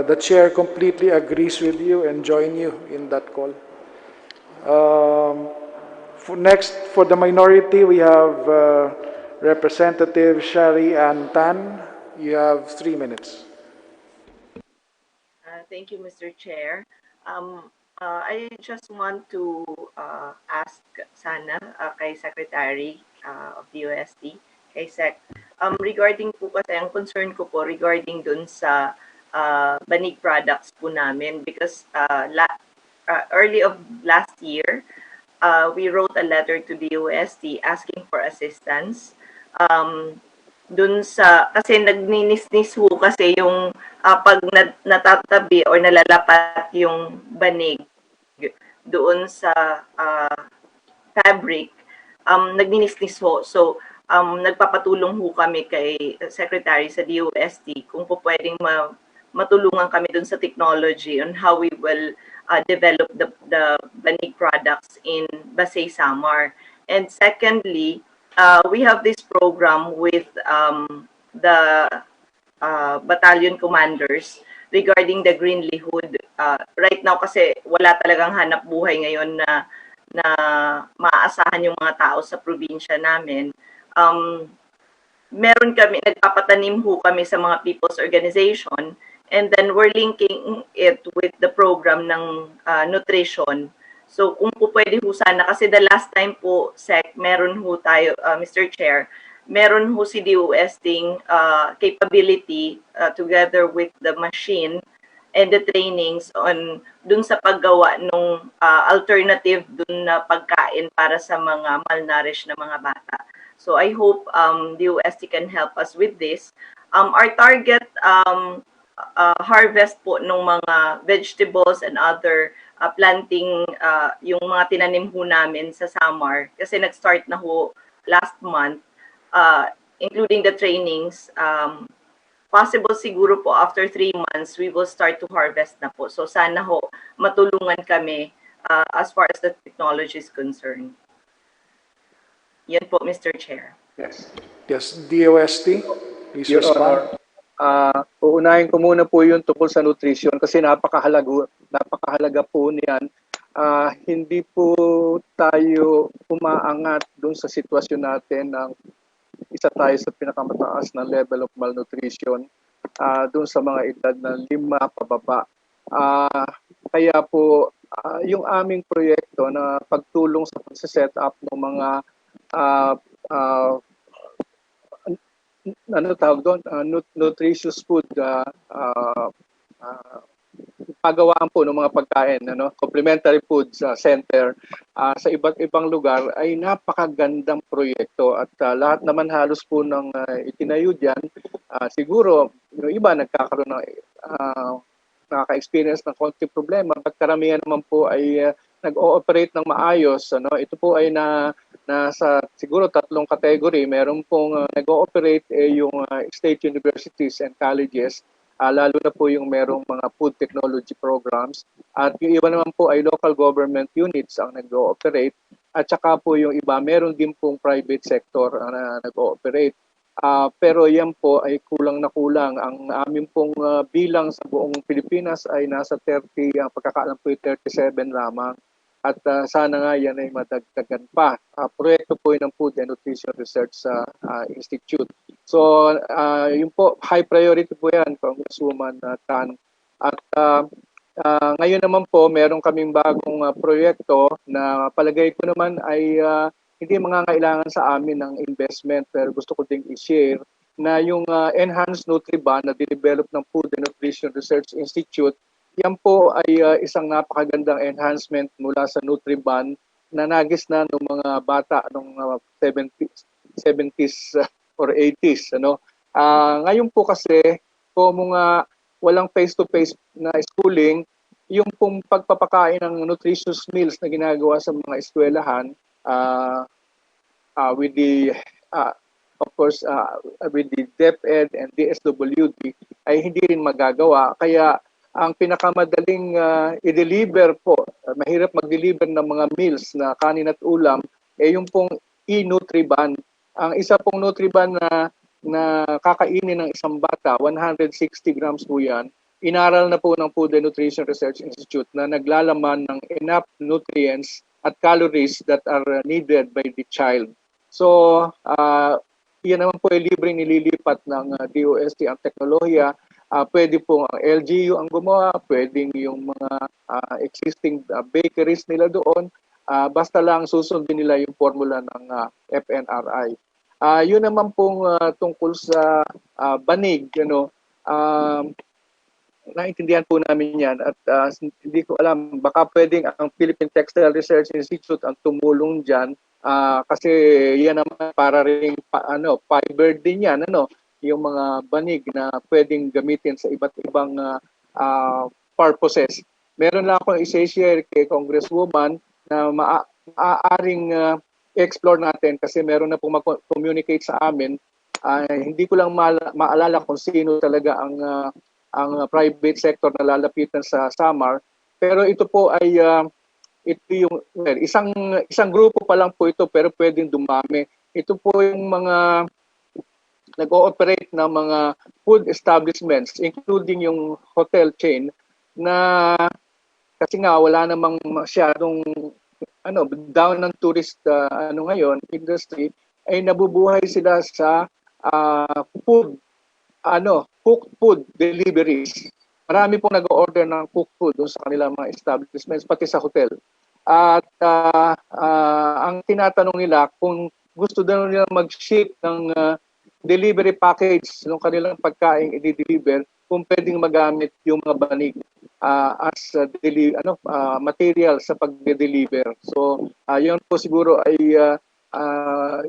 The Chair completely agrees with you and join you in that call. Next, for the minority, we have Representative Shari Ann Tan. You have 3 minutes. Thank you, Mr. Chair. I just want to ask sana kay Secretary of DOST, kay Sec, regarding po kasi ang concern ko po regarding dun sa banig products po namin because early of last year, we wrote a letter to DOST asking for assistance. Dun sa, kasi nagninisnis ho kasi yung pag natatabi or nalalapat yung banig doon sa fabric, nagninisnis ho. So, nagpapatulong ho kami kay Secretary sa DOST kung po pwedeng matulungan kami dun sa technology on how we will develop the banig products in Basay Samar. And secondly, we have this program with the battalion commanders regarding the green livelihood. Right now kasi wala talagang hanap buhay ngayon na maaasahan yung mga tao sa probinsya namin. Meron kami, nagpapatanim ho kami sa mga people's organization and then we're linking it with the program ng nutrition. So kung po pwede ho sana, kasi the last time po, Sec, meron ho tayo, Mr. Chair, meron ho si DOSting capability together with the machine and the trainings on dun sa paggawa ng alternative dun na pagkain para sa mga malnourished na mga bata. So I hope DOST can help us with this. Our target harvest po ng mga vegetables and other planting, yung mga tinanim ho namin sa Samar, kasi nag-start na ho last month, including the trainings. Possible siguro po after 3 months, we will start to harvest na po. So sana ho matulungan kami as far as the technology is concerned. Yan po, Mr. Chair. Yes. Yes, DOST, please Your respond. Honor, uunahin ko muna po yung tungkol sa nutrition kasi napakahalaga po niyan. Hindi po tayo umaangat doon sa sitwasyon natin ng isa tayo sa pinakamataas na level of malnutrition doon sa mga edad na 5 pababa. Kaya po yung aming proyekto na pagtulong sa pagse-set up ng mga ano tawag doon, nutritious food pagawaan po ng mga pagkain, complementary foods center sa iba't ibang lugar ay napakagandang proyekto at lahat naman halos po ng itinayo diyan siguro yung iba nagkakaroon ng nakaka-experience ng konting problema, pagkaramihan naman po ay nag-ooperate ng maayos. Ito po ay nasa siguro 3 category. Meron pong nag-ooperate yung state universities and colleges, lalo na po yung merong mga food technology programs. At yung iba naman po ay local government units ang nag-ooperate. At saka po yung iba, meron din pong private sector na nag-ooperate. Pero yan po ay kulang na kulang. Ang amin pong bilang sa buong Pilipinas ay nasa 30, ang pagkakaalam po ay 37 lamang. At sana nga yan ay madagdagan pa. Proyekto po yun ng Food and Nutrition Research Institute. So yun po, high priority po yan, Congresswoman Tan. At ngayon naman po, meron kaming bagong proyekto na palagay ko naman ay hindi mangangailangan sa amin ng investment, pero gusto ko ding i-share na yung Enhanced Nutriban na dinevelop ng Food and Nutrition Research Institute, yan po ay isang napakagandang enhancement mula sa Nutriban na nagis na ng mga bata noong 70s or 80s. Ngayon po kasi, kung mga walang face-to-face na schooling, yung pong pagpapakain ng nutritious meals na ginagawa sa mga eskwelahan, with the of course, with the DepEd and DSWD, ay hindi rin magagawa. Kaya ang pinakamadaling i-deliver po, mahirap mag-deliver ng mga meals na kanin at ulam, yung pong e-Nutriban. Ang isa pong Nutriban na kakainin ng isang bata, 160 grams po yan, inaral na po ng Food and Nutrition Research Institute na naglalaman ng enough nutrients at calories that are needed by the child. So, yan naman po ay libreng nililipat ng DOST ang teknolohiya. Pwede po ang LGU ang gumawa, pwedeng yung mga existing bakeries nila doon, basta lang susundin nila yung formula ng FNRI. Yun naman pong tungkol sa banig, naintindihan po namin yan at hindi ko alam, baka pwedeng ang Philippine Textile Research Institute ang tumulong dyan kasi yan naman para rin fiber din yan, yung mga banig na pwedeng gamitin sa iba't ibang purposes. Meron lang akong i-share kay Congresswoman na maaaring explore natin kasi meron na pong mag-communicate sa amin. Hindi ko lang maalala kung sino talaga ang private sector na lalapitan sa Samar, pero ito po ay ito yung isang grupo pa lang po ito pero pwedeng dumami. Ito po yung mga nag-ooperate na mga food establishments including yung hotel chain na kasi nga wala namang masyadong down ng tourist ngayon industry ay nabubuhay sila sa cooked food deliveries. Marami pong nag-order ng cooked food doon sa kanilang mga establishments, pati sa hotel. At ang tinatanong nila kung gusto daw nila mag-ship ng delivery package ng kanilang pagkain i-deliver, kung pwedeng magamit yung mga banig as material sa pag-deliver. So, yun po siguro ay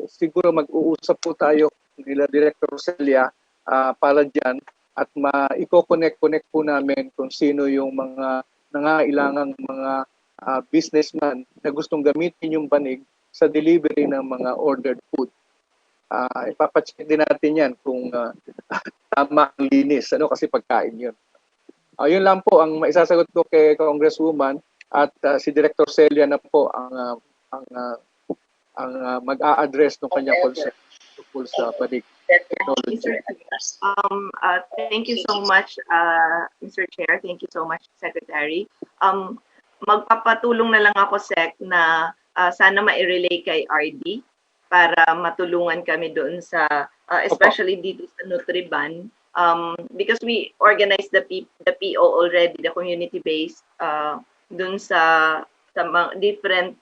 siguro mag-uusap po tayo nila Director Roselia para dyan at i-connect po namin kung sino yung mga nangailangang mga businessman na gustong gamitin yung banig sa delivery ng mga ordered food. Ipapacheck din natin yan kung tama ang linis, kasi pagkain yun. Yun lang po ang maisasagot ko kay Congresswoman at si Director Celia na po ang mag-a-address ng kanyang concern tungkol sa banig. Thank you so much, Mr. Chair. Thank you so much, Secretary. Magpapatulong na lang ako, Sec, na sana ma-relay kay RD para matulungan kami doon sa, especially dito sa Nutriban, because we organized the PO already, the community-based, doon sa mga different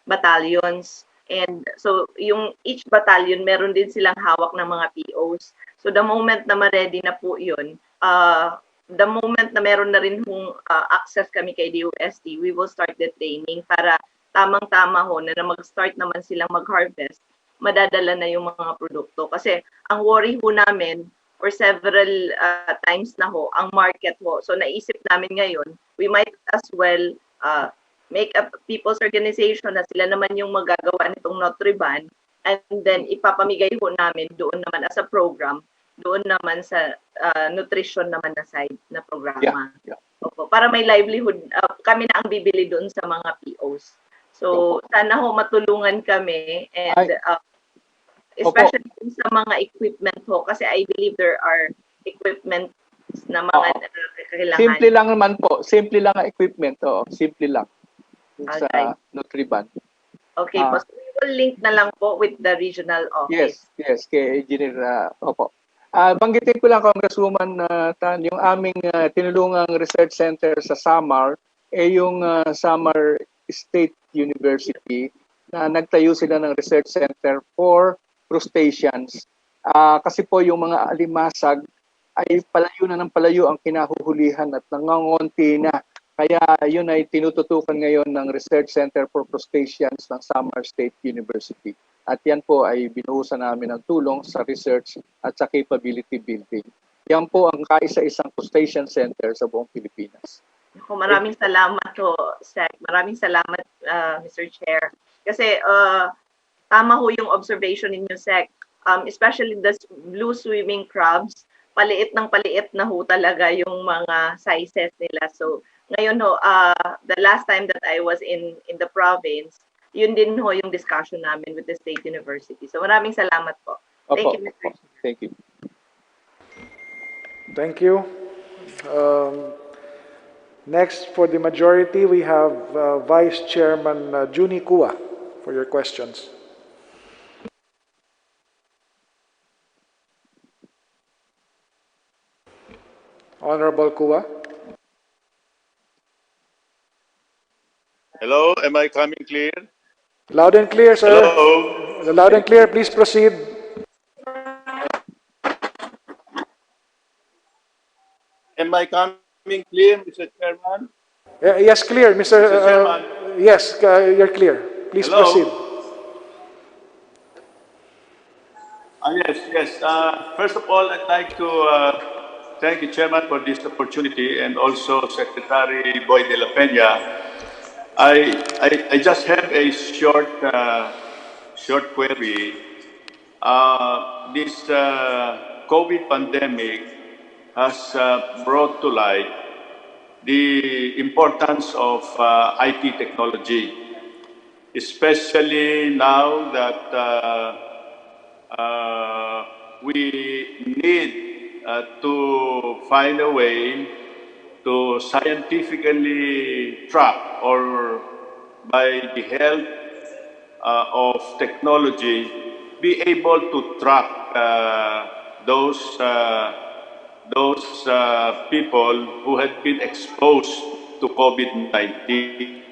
battalions. And so, yung each battalion, meron din silang hawak ng mga POs. So, the moment na ma-ready na po yun, the moment na meron na rin access kami kay DOST, we will start the training para tamang-tama na mag-start naman silang mag-harvest, madadala na yung mga produkto. Kasi ang worry namin, for several times na ang market So, naisip namin ngayon, we might as well make a people's organization na sila naman yung magagawa nitong Nutriban and then ipapamigay namin doon naman as a program, doon naman sa nutrition naman na side na programa. Yeah. Opo, para may livelihood, kami na ang bibili doon sa mga POs. So, sana matulungan kami and especially sa mga equipment kasi I believe there are equipment na mga kailangan. Simple lang naman po. Simple lang ang equipment. Simple lang. Sa Nutriban. Okay po. So we will link na lang po with the regional office. Yes, kay Engineer. Opo. Banggitin ko lang, Congresswoman Tan, yung aming tinulungang research center sa Samar, yung Samar State University, na nagtayo sila ng research center for crustaceans. Kasi po yung mga alimasag ay palayo na ng palayo ang kinahuhulihan at nangangonti na. Kaya yun ay tinututukan ngayon ng Research Center for Crustaceans ng Samar State University. At yan po ay binuhusan namin ng tulong sa research at sa capability building. Yan po ang kaisa-isang crustacean center sa buong Pilipinas. Maraming salamat Sec. Maraming salamat, Mr. Chair. Kasi tama yung observation ninyo, Sec. especially the blue swimming crabs, paliit na ho talaga yung mga sizes nila. So ngayon ho, the last time that I was in the province, yun din ho yung discussion namin with the state university. So maraming salamat po. Thank you, Mr. Chair. Thank you. Thank you. Next, for the majority, we have Vice Chairman Juni Kua for your questions. Honorable Kua. Hello, am I coming clear? Loud and clear, sir. Hello. Loud and clear, please proceed. Am I coming clear, Mr. Chairman? Yes, clear, Mr. Mr. Chairman. Yes, you're clear. Please Hello? proceed. Yes. First of all, I'd like to thank the Chairman for this opportunity and also Secretary Boy de la Peña. I just have a short query. This COVID pandemic has brought to light the importance of IT technology, especially now that we need to find a way to scientifically track, or by the help of technology, be able to track those people who had been exposed to COVID-19.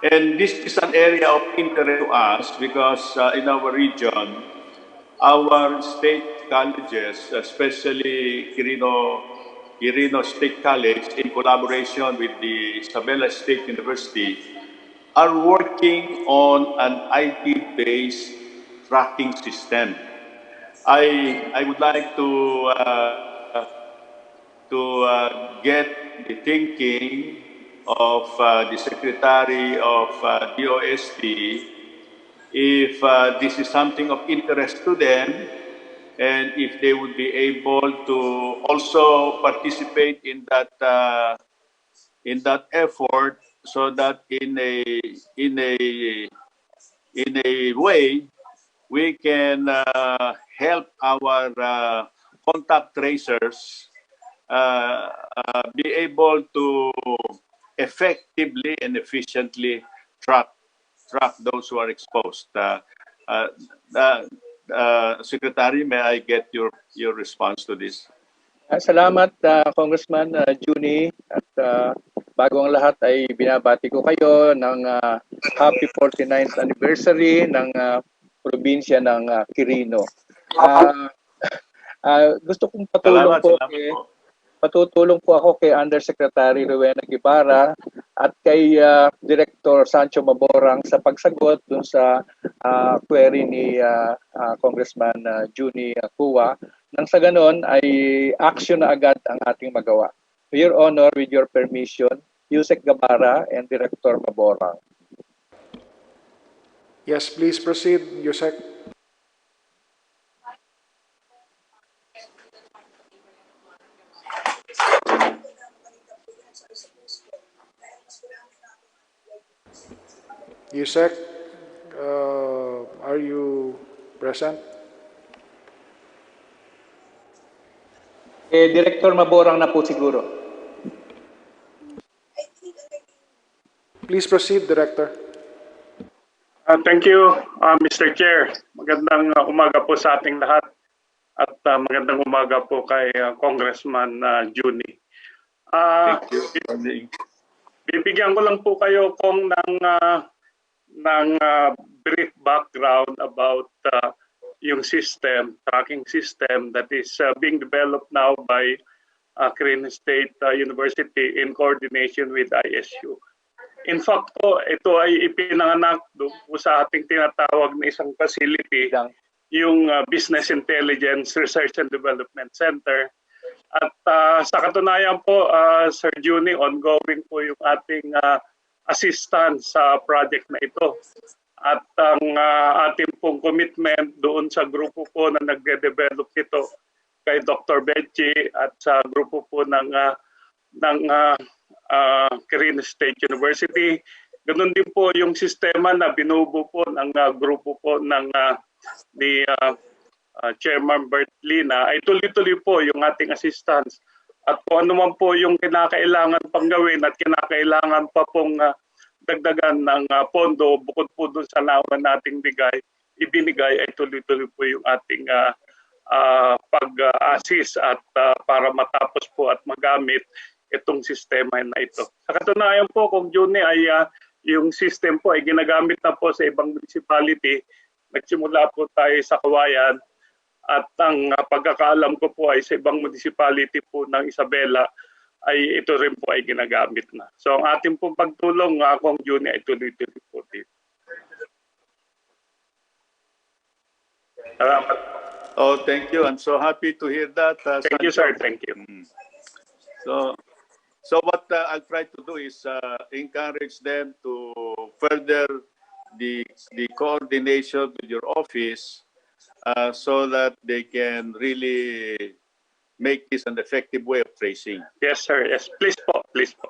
And this is an area of interest to us because in our region, our state colleges, especially Quirino State College, in collaboration with the Isabela State University, are working on an IT-based tracking system. I would like to get the thinking of the Secretary of DOST if this is something of interest to them, and if they would be able to also participate in that effort, so that in a way we can help our contact tracers be able to effectively and efficiently track those who are exposed. Secretary, may I get your response to this? Salamat, Congressman Juni. At bago ang lahat ay binabati ko kayo ng happy 49th anniversary ng probinsya ng Quirino. Gusto kong patutulong po ako kay Undersecretary Rowena Guevara at kay Director Sancho Maborang sa pagsagot dun sa query ni Congressman Juni Kua. Nang sa ganon ay action na agad ang ating magawa. Your Honor, with your permission, Yusek Guevara and Director Maborang. Yes, please proceed, Yusek. Yusek, are you present? Director Maborang na po siguro. Please proceed, Director. Thank you, Mr. Chair. Magandang umaga po sa ating lahat at magandang umaga po kay Congressman Juni. Thank you. Bibigyan ko lang po kayo ng brief background about yung tracking system that is being developed now by Quezon State University in coordination with ISU. In fact po, ito ay ipinanganak doon po sa ating tinatawag na isang facility, yung Business Intelligence Research and Development Center. At sa katunayan po, Sir Juni, ongoing po yung ating assistance sa project na ito. At ang ating pong commitment doon sa grupo po na nagde-develop nito kay Dr. Becci at sa grupo po ng Quezon State University. Ganun din po yung sistema na binubuo po ng grupo po ng ni Chairman Bert Lina ay tuloy-tuloy po yung ating assistance. At kung ano man po yung kinakailangan pang gawin at kinakailangan pa pong dagdagan ng pondo bukod po doon sa nawan nating ibinigay ay tuloy-tuloy po yung ating pag-assist at para matapos po at magamit itong sistema na ito. Sa katunayan po, kung June ay yung system po ay ginagamit na po sa ibang municipality, nagsimula po tayo sa Kawayan at ang pagkakaalam ko po ay sa ibang municipality po ng Isabela ay ito rin po ay ginagamit na. So ang ating pong pagtulong kung June ay tuloy-tuloy po dito. Salamat. Oh, thank you. I'm so happy to hear that. Thank you, sir. Thank you. So what I'll try to do is encourage them to further the coordination with your office so that they can really make this an effective way of tracing. Yes, sir. Yes, please po. Please po.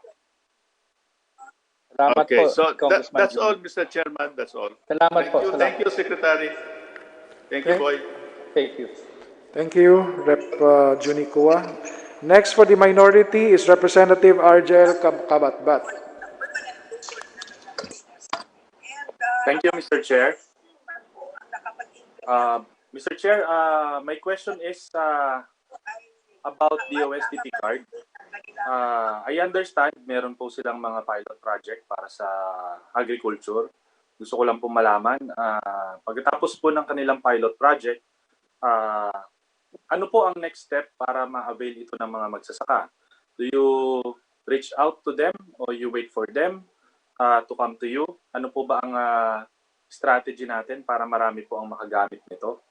Salamat Okay, po, so that's Congressman all, Mr. Chairman. That's all. Salamat Thank po. you. Salamat. Thank you, Secretary. Thank you, Boy. Thank you. Thank you, Rep. Junicua. Next for the minority is Representative Argel Kabatbat. Thank you, Mr. Chair. Mr. Chair, my question is about the DOST card. I understand meron po silang mga pilot project para sa agriculture. Gusto ko lang po malaman, pagkatapos po ng kanilang pilot project, ano po ang next step para ma-avail ito ng mga magsasaka? Do you reach out to them or you wait for them to come to you? Ano po ba ang strategy natin para marami po ang makagamit nito?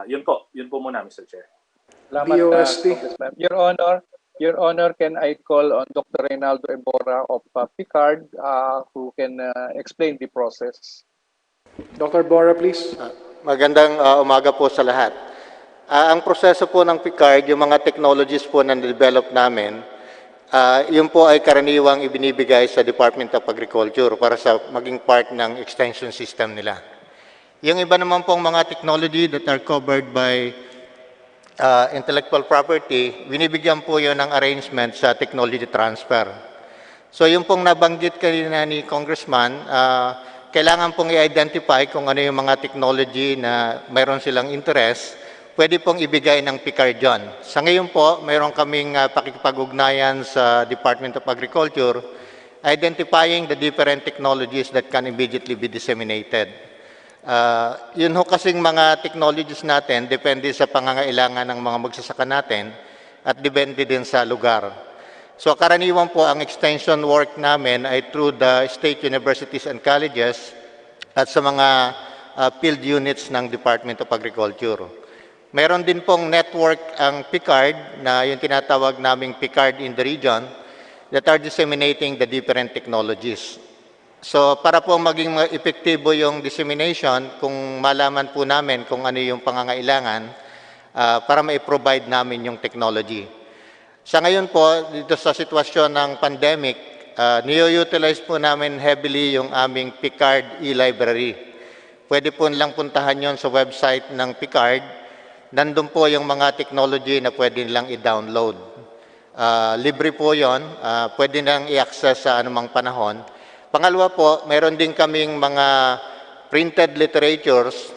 Yun po muna, Mr. Chair. Salamat, Congressman. Your Honor, can I call on Dr. Reynaldo Ebora of PICARD who can explain the process? Dr. Bora, please. Magandang umaga po sa lahat. Ang proseso po ng PICARD, yung mga technologies po na develop namin, yun po ay karaniwang ibinibigay sa Department of Agriculture para sa maging part ng extension system nila. Yung iba naman pong mga technology that are covered by intellectual property, binibigyan po yun ng arrangement sa technology transfer. So yung pong nabanggit kanina ni Congressman, kailangan pong i-identify kung ano yung mga technology na mayroon silang interest, pwede pong ibigay ng PICARD dyan. Sa ngayon po, mayroon kaming pakikipag-ugnayan sa Department of Agriculture, identifying the different technologies that can immediately be disseminated. Yun ho kasing mga technologies natin, depende sa pangangailangan ng mga magsasaka natin at depende din sa lugar. So karaniwan po ang extension work namin ay through the state universities and colleges at sa mga field units ng Department of Agriculture. Meron din pong network ang PICARD na yung tinatawag naming PICARD in the region that are disseminating the different technologies. So para po maging epektibo yung dissemination, kung malaman po namin kung ano yung pangangailangan, para ma-provide namin yung technology. Sa ngayon po, dito sa sitwasyon ng pandemic, niyo-utilize po namin heavily yung aming PICARD e-library. Pwede po nilang puntahan yon sa website ng PICARD. Nandun po yung mga technology na pwede nilang i-download. Libre po yon, pwede nilang i-access sa anumang panahon. Pangalawa po, meron din kaming mga printed literatures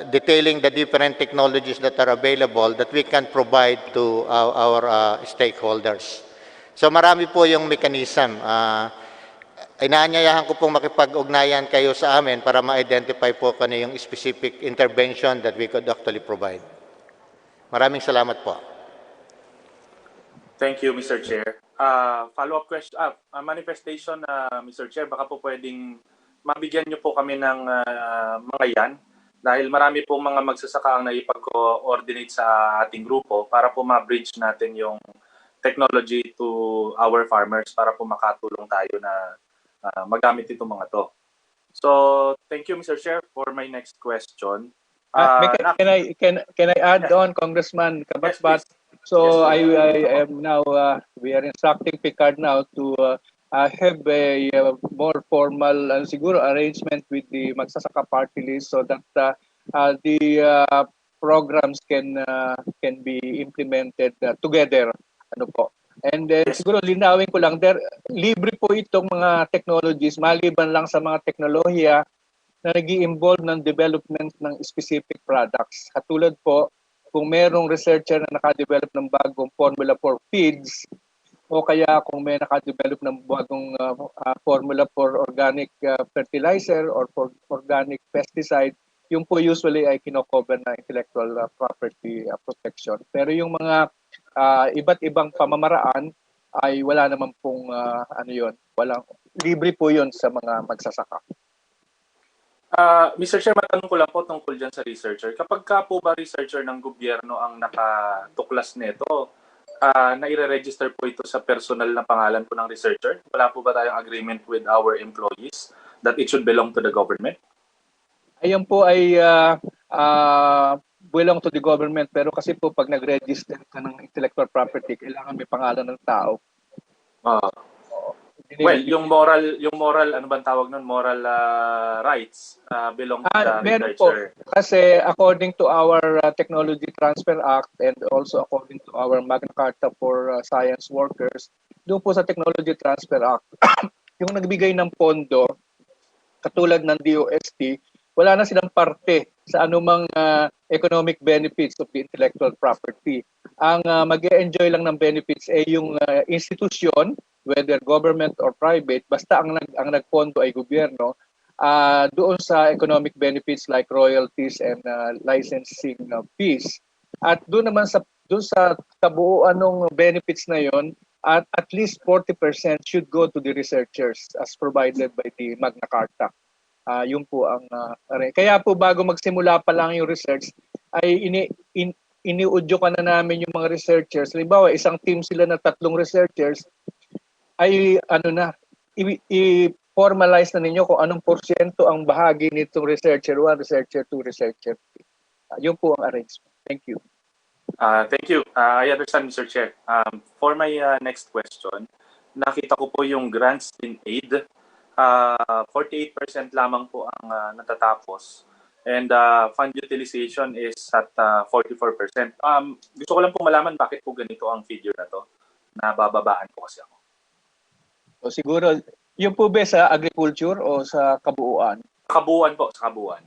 detailing the different technologies that are available that we can provide to our stakeholders. So marami po yung mechanism. Inaanyayahan ko pong makipag-ugnayan kayo sa amin para ma-identify po kung ano yung specific intervention that we could actually provide. Maraming salamat po. Thank you, Mr. Chair. Follow-up question, manifestation, Mr. Chair, baka po pwedeng mabigyan niyo po kami ng mga yan dahil marami pong mga magsasaka ang naipag-coordinate sa ating grupo para po ma-bridge natin yung technology to our farmers para po makatulong tayo na magamit itong mga to. So, thank you, Mr. Chair, for my next question. Can I add on, Congressman Kabatbat? So I am now, we are instructing PICARD now to have a more formal siguro arrangement with the Magsasaka Party List so that the programs can be implemented together. Ano po? And then siguro linawin ko lang, libre po itong mga technologies maliban lang sa mga teknolohiya na nag-i-involve ng development ng specific products. Katulad po, kung merong researcher na nakadevelop ng bagong formula for feeds, o kaya kung may nakadevelop ng bagong formula for organic fertilizer or for organic pesticide, yung po usually ay kinocover na intellectual property protection. Pero yung mga iba't ibang pamamaraan ay wala naman pong libre po yun sa mga magsasaka. Mr. Chair, matanong ko lang po tungkol dyan sa researcher. Kapag ka po ba researcher ng gobyerno ang nakatuklas nito, na-register po ito sa personal na pangalan po ng researcher? Wala po ba tayong agreement with our employees that it should belong to the government? Ayun po ay belong to the government, pero kasi po pag nag-register ka ng intellectual property, kailangan may pangalan ng tao. Well, yung moral, ano bang tawag nun? Moral rights belong to the researcher. Po. Kasi according to our Technology Transfer Act and also according to our Magna Carta for Science Workers, doon po sa Technology Transfer Act, yung nagbigay ng pondo, katulad ng DOST, wala na silang parte sa anumang economic benefits of the intellectual property. Ang mag-e-enjoy lang ng benefits ay yung institusyon, whether government or private, basta ang nagpondo ay gobyerno, doon sa economic benefits like royalties and licensing fees. At doon naman sa kabuuan ng benefits na yon, at least 40% should go to the researchers as provided by the Magna Carta. Yun po ang kaya po bago magsimula pa lang yung research ay iniudyo ka na namin yung mga researchers. Halimbawa, isang team sila na 3 researchers, ay i-formalize na ninyo kung anong porsyento ang bahagi nitong researcher 1, researcher 2, researcher 3. Yun po ang arrangement. Thank you. Thank you. I understand, Mr. Chair. For my next question, nakita ko po yung grants in aid. 48% lamang po ang natatapos. And fund utilization is at 44%. Gusto ko lang po malaman bakit po ganito ang figure na to. Nabababaan po kasi ako. O siguro, yung po ba sa agriculture o sa kabuuan? Kabuuan po, sa kabuuan.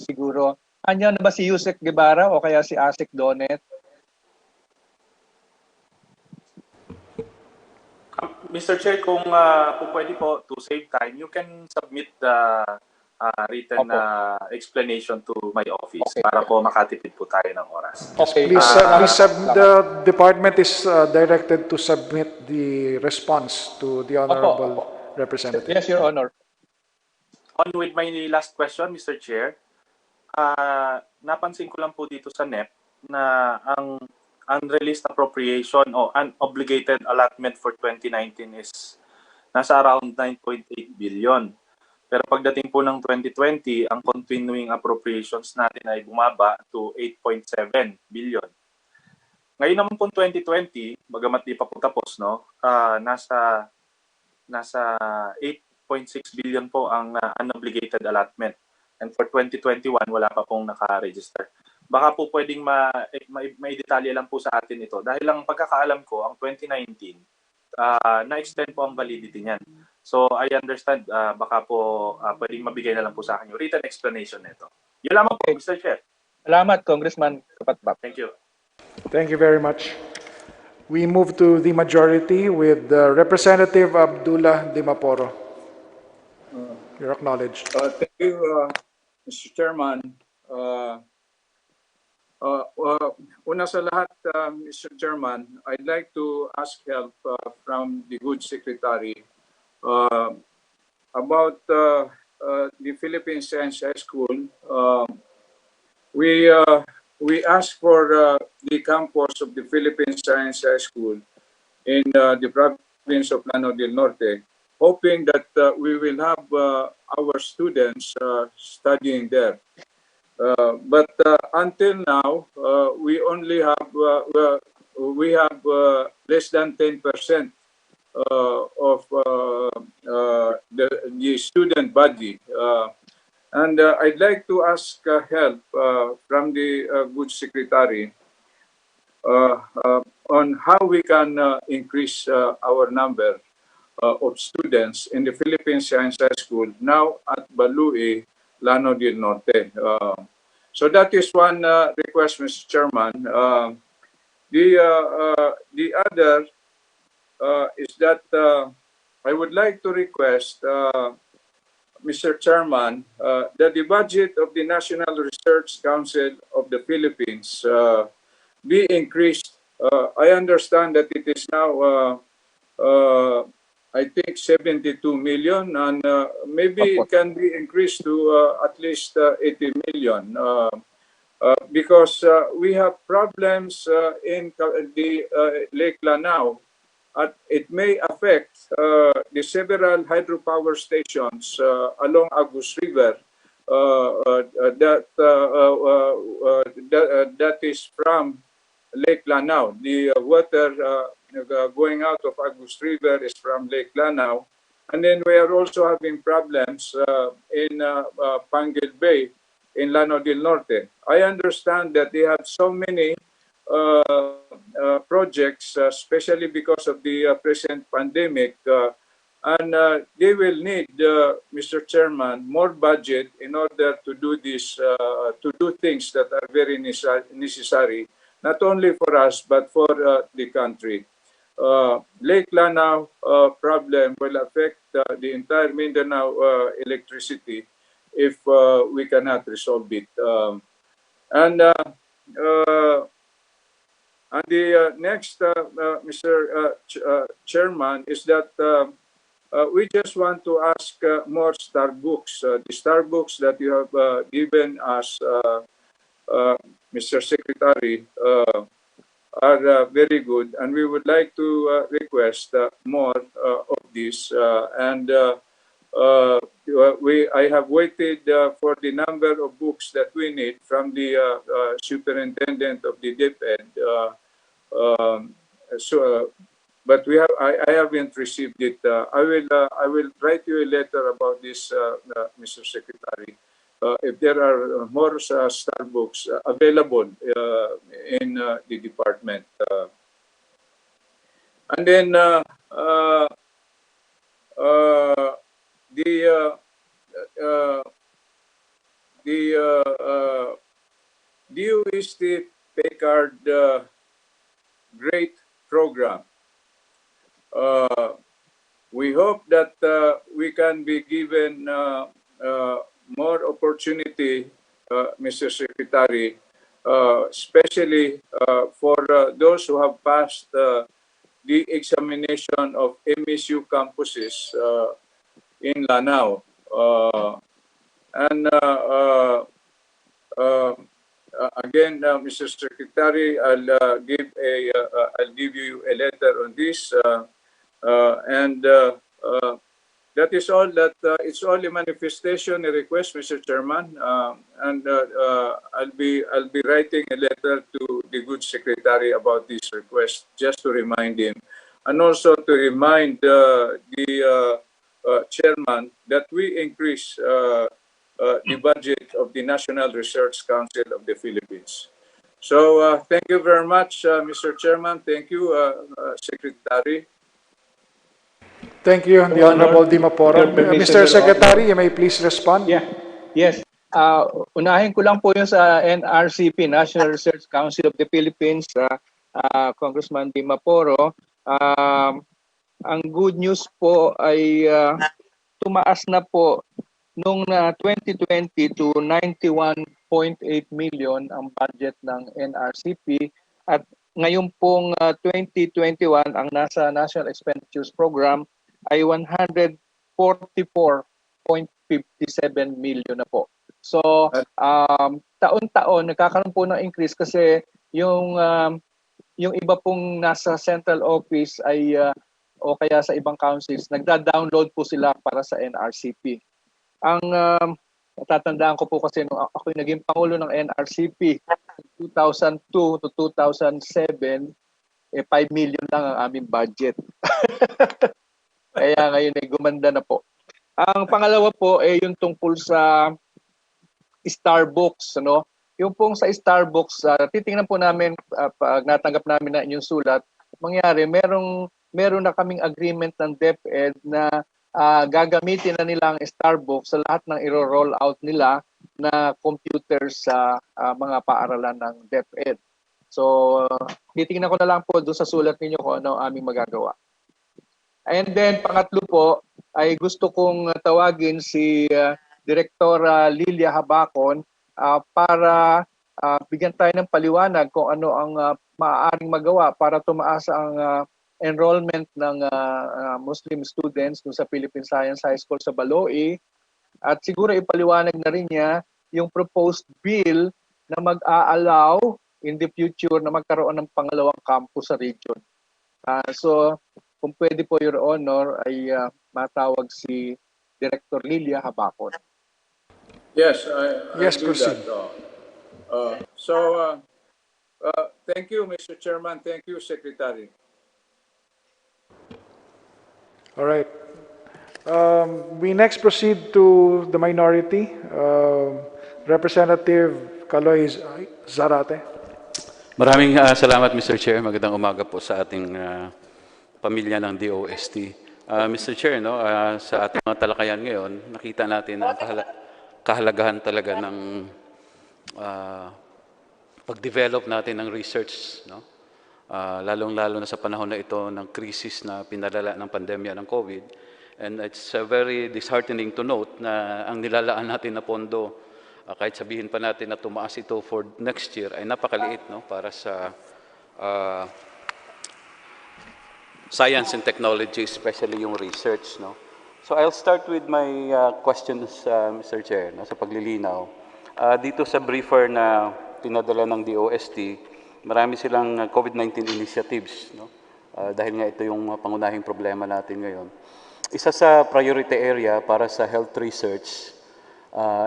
Siguro. Andiyan na ba si Yusek Guevara o kaya si Asik Donet? Mr. Chair, kung pwede po, to save time, you can submit the written explanation to my office para po makatipid po tayo ng oras. The department is directed to submit the response to the Honorable Representative. Yes, Your Honor. On with my last question, Mr. Chair. Napansin ko lang po dito sa NEP na ang unreleased appropriation o unobligated allotment for 2019 is nasa around 9.8 billion. Pero pagdating po ng 2020, ang continuing appropriations natin ay bumaba to 8.7 billion. Ngayon naman po 2020, bagamat di pa po tapos, no, nasa 8.6 billion po ang unobligated allotment. And for 2021, wala pa pong naka-register. Baka po pwedeng may detalye lang po sa atin ito. Dahil lang pagkakaalam ko, ang 2019, na-extend po ang validity niyan. So I understand, baka po pwedeng mabigay na lang po sa akin yung written explanation nito. Yun lamang po, Mr. Chair. Salamat, Congressman Kapatbak. Thank you. Thank you very much. We move to the majority with Representative Abdullah Dimaporo. You're acknowledged. Thank you, Mr. Chairman. Una sa lahat, Mr. Chairman, I'd like to ask help from the good secretary about the Philippine Science High School. We asked for the campus of the Philippine Science High School in the province of Lanao del Norte. hoping that we will have our students studying there. But until now, we only have less than 10% of the student body. And I'd like to ask help from the good secretary on how we can increase our number of students in the Philippine Science High School now at Balui, Llano del Norte. So that is one request, Mr. Chairman. The other is that I would like to request, Mr. Chairman, that the budget of the National Research Council of the Philippines be increased. I understand that it is now, I think, 72 million, and maybe it can be increased to at least 80 million. Because we have problems in the Lake Lanao, it may affect the several hydropower stations along Agus River that is from Lake Lanao. The water going out of Agus River is from Lake Lanao. And then we are also having problems in Panguil Bay in Llano del Norte. I understand that they have so many projects, especially because of the present pandemic, and they will need, Mr. Chairman, more budget in order to do this, to do things that are very necessary, not only for us but for the country. Lake Lanao problem will affect the entire Mindanao electricity if we cannot resolve it. And the next, Mr. Chairman, is that we just want to ask more star books. The star books that you have given us, Mr. Secretary, are very good, and we would like to request more of this. I have waited for the number of books that we need from the superintendent of the DepEd. But I haven't received it. I will write you a letter about this, Mr. Secretary. If there are more star books available in the department. And then the DOST Paycard great program. We hope that we can be given more opportunity, Mr. Secretary, especially for those who have passed the examination of MSU campuses in Lanao. Again, Mr. Secretary, I'll give you a letter on this, and that is all. It's all a manifestation, a request, Mr. Chairman, and I'll be writing a letter to the good secretary about this request, just to remind him, and also to remind the chairman that we increase the budget of the National Research Council of the Philippines. So thank you very much, Mr. Chairman. Thank you, Secretary. Thank you, the Honorable Dimaporo. Mr. Secretary, you may please respond. Yeah. Yes. Unahin ko lang po yung sa NRCP, National Research Council of the Philippines, Congressman Dimaporo. Ang good news po ay tumaas na po nung 2020 to 91.8 million ang budget ng NRCP, at ngayon pong 2021 ang nasa National Expenditures Program ay 144.57 million na po. So taon-taon nagkakaroon po ng increase kasi yung iba pong nasa central office ay o kaya sa ibang councils, nagda-download po sila para sa NRCP. Ang natatandaan ko po kasi nung ako naging pangulo ng NRCP 2002 to 2007, 5 million lang ang aming budget. Kaya ngayon ay gumanda na po. Ang pangalawa po ay yung tungkol sa Starbucks, ano? Yung pong sa Starbucks, titingnan po namin pag natanggap namin na inyong sulat, mangyari meron na kaming agreement ng DepEd na gagamitin na nila ang Starbucks sa lahat ng iro-roll out nila na computers sa mga paaralan ng DepEd. So, titingnan ko na lang po doon sa sulat ninyo kung ano aming magagawa. And then, pangatlo po, ay gusto kong tawagin si Direktora Lilia Habacon para bigyan tayo ng paliwanag kung ano ang maaaring magawa para tumaas ang enrollment ng Muslim students sa Philippine Science High School sa Baloy. At siguro ipaliwanag na rin niya yung proposed bill na mag-a-allow in the future na magkaroon ng pangalawang campus sa region. So, kung pwede po, Your Honor, ay matawag si Director Lilia Habacon. Yes, I Yes, do proceed. that. Thank you, Mr. Chairman. Thank you, Secretary. All right. We next proceed to the minority. Representative Kaloy Zarate. Maraming salamat, Mr. Chair. Magandang umaga po sa ating pamilya ng DOST. Mr. Chair, no, sa ating mga talakayan ngayon, nakita natin ang kahalagahan talaga ng pag-develop natin ng research, no? Lalong-lalo na sa panahon na ito ng krisis na pinalala ng pandemya ng COVID. And it's very disheartening to note na ang nilalaan natin na pondo, kahit sabihin pa natin na tumaas ito for next year, ay napakaliit, no, para sa science and technology, especially yung research, no. So I'll start with my questions, Mr. Chair, no, sa paglilinaw. Dito sa briefer na pinadala ng DOST, marami silang COVID-19 initiatives, no? Dahil nga ito yung pangunahing problema natin ngayon. Isa sa priority area para sa health research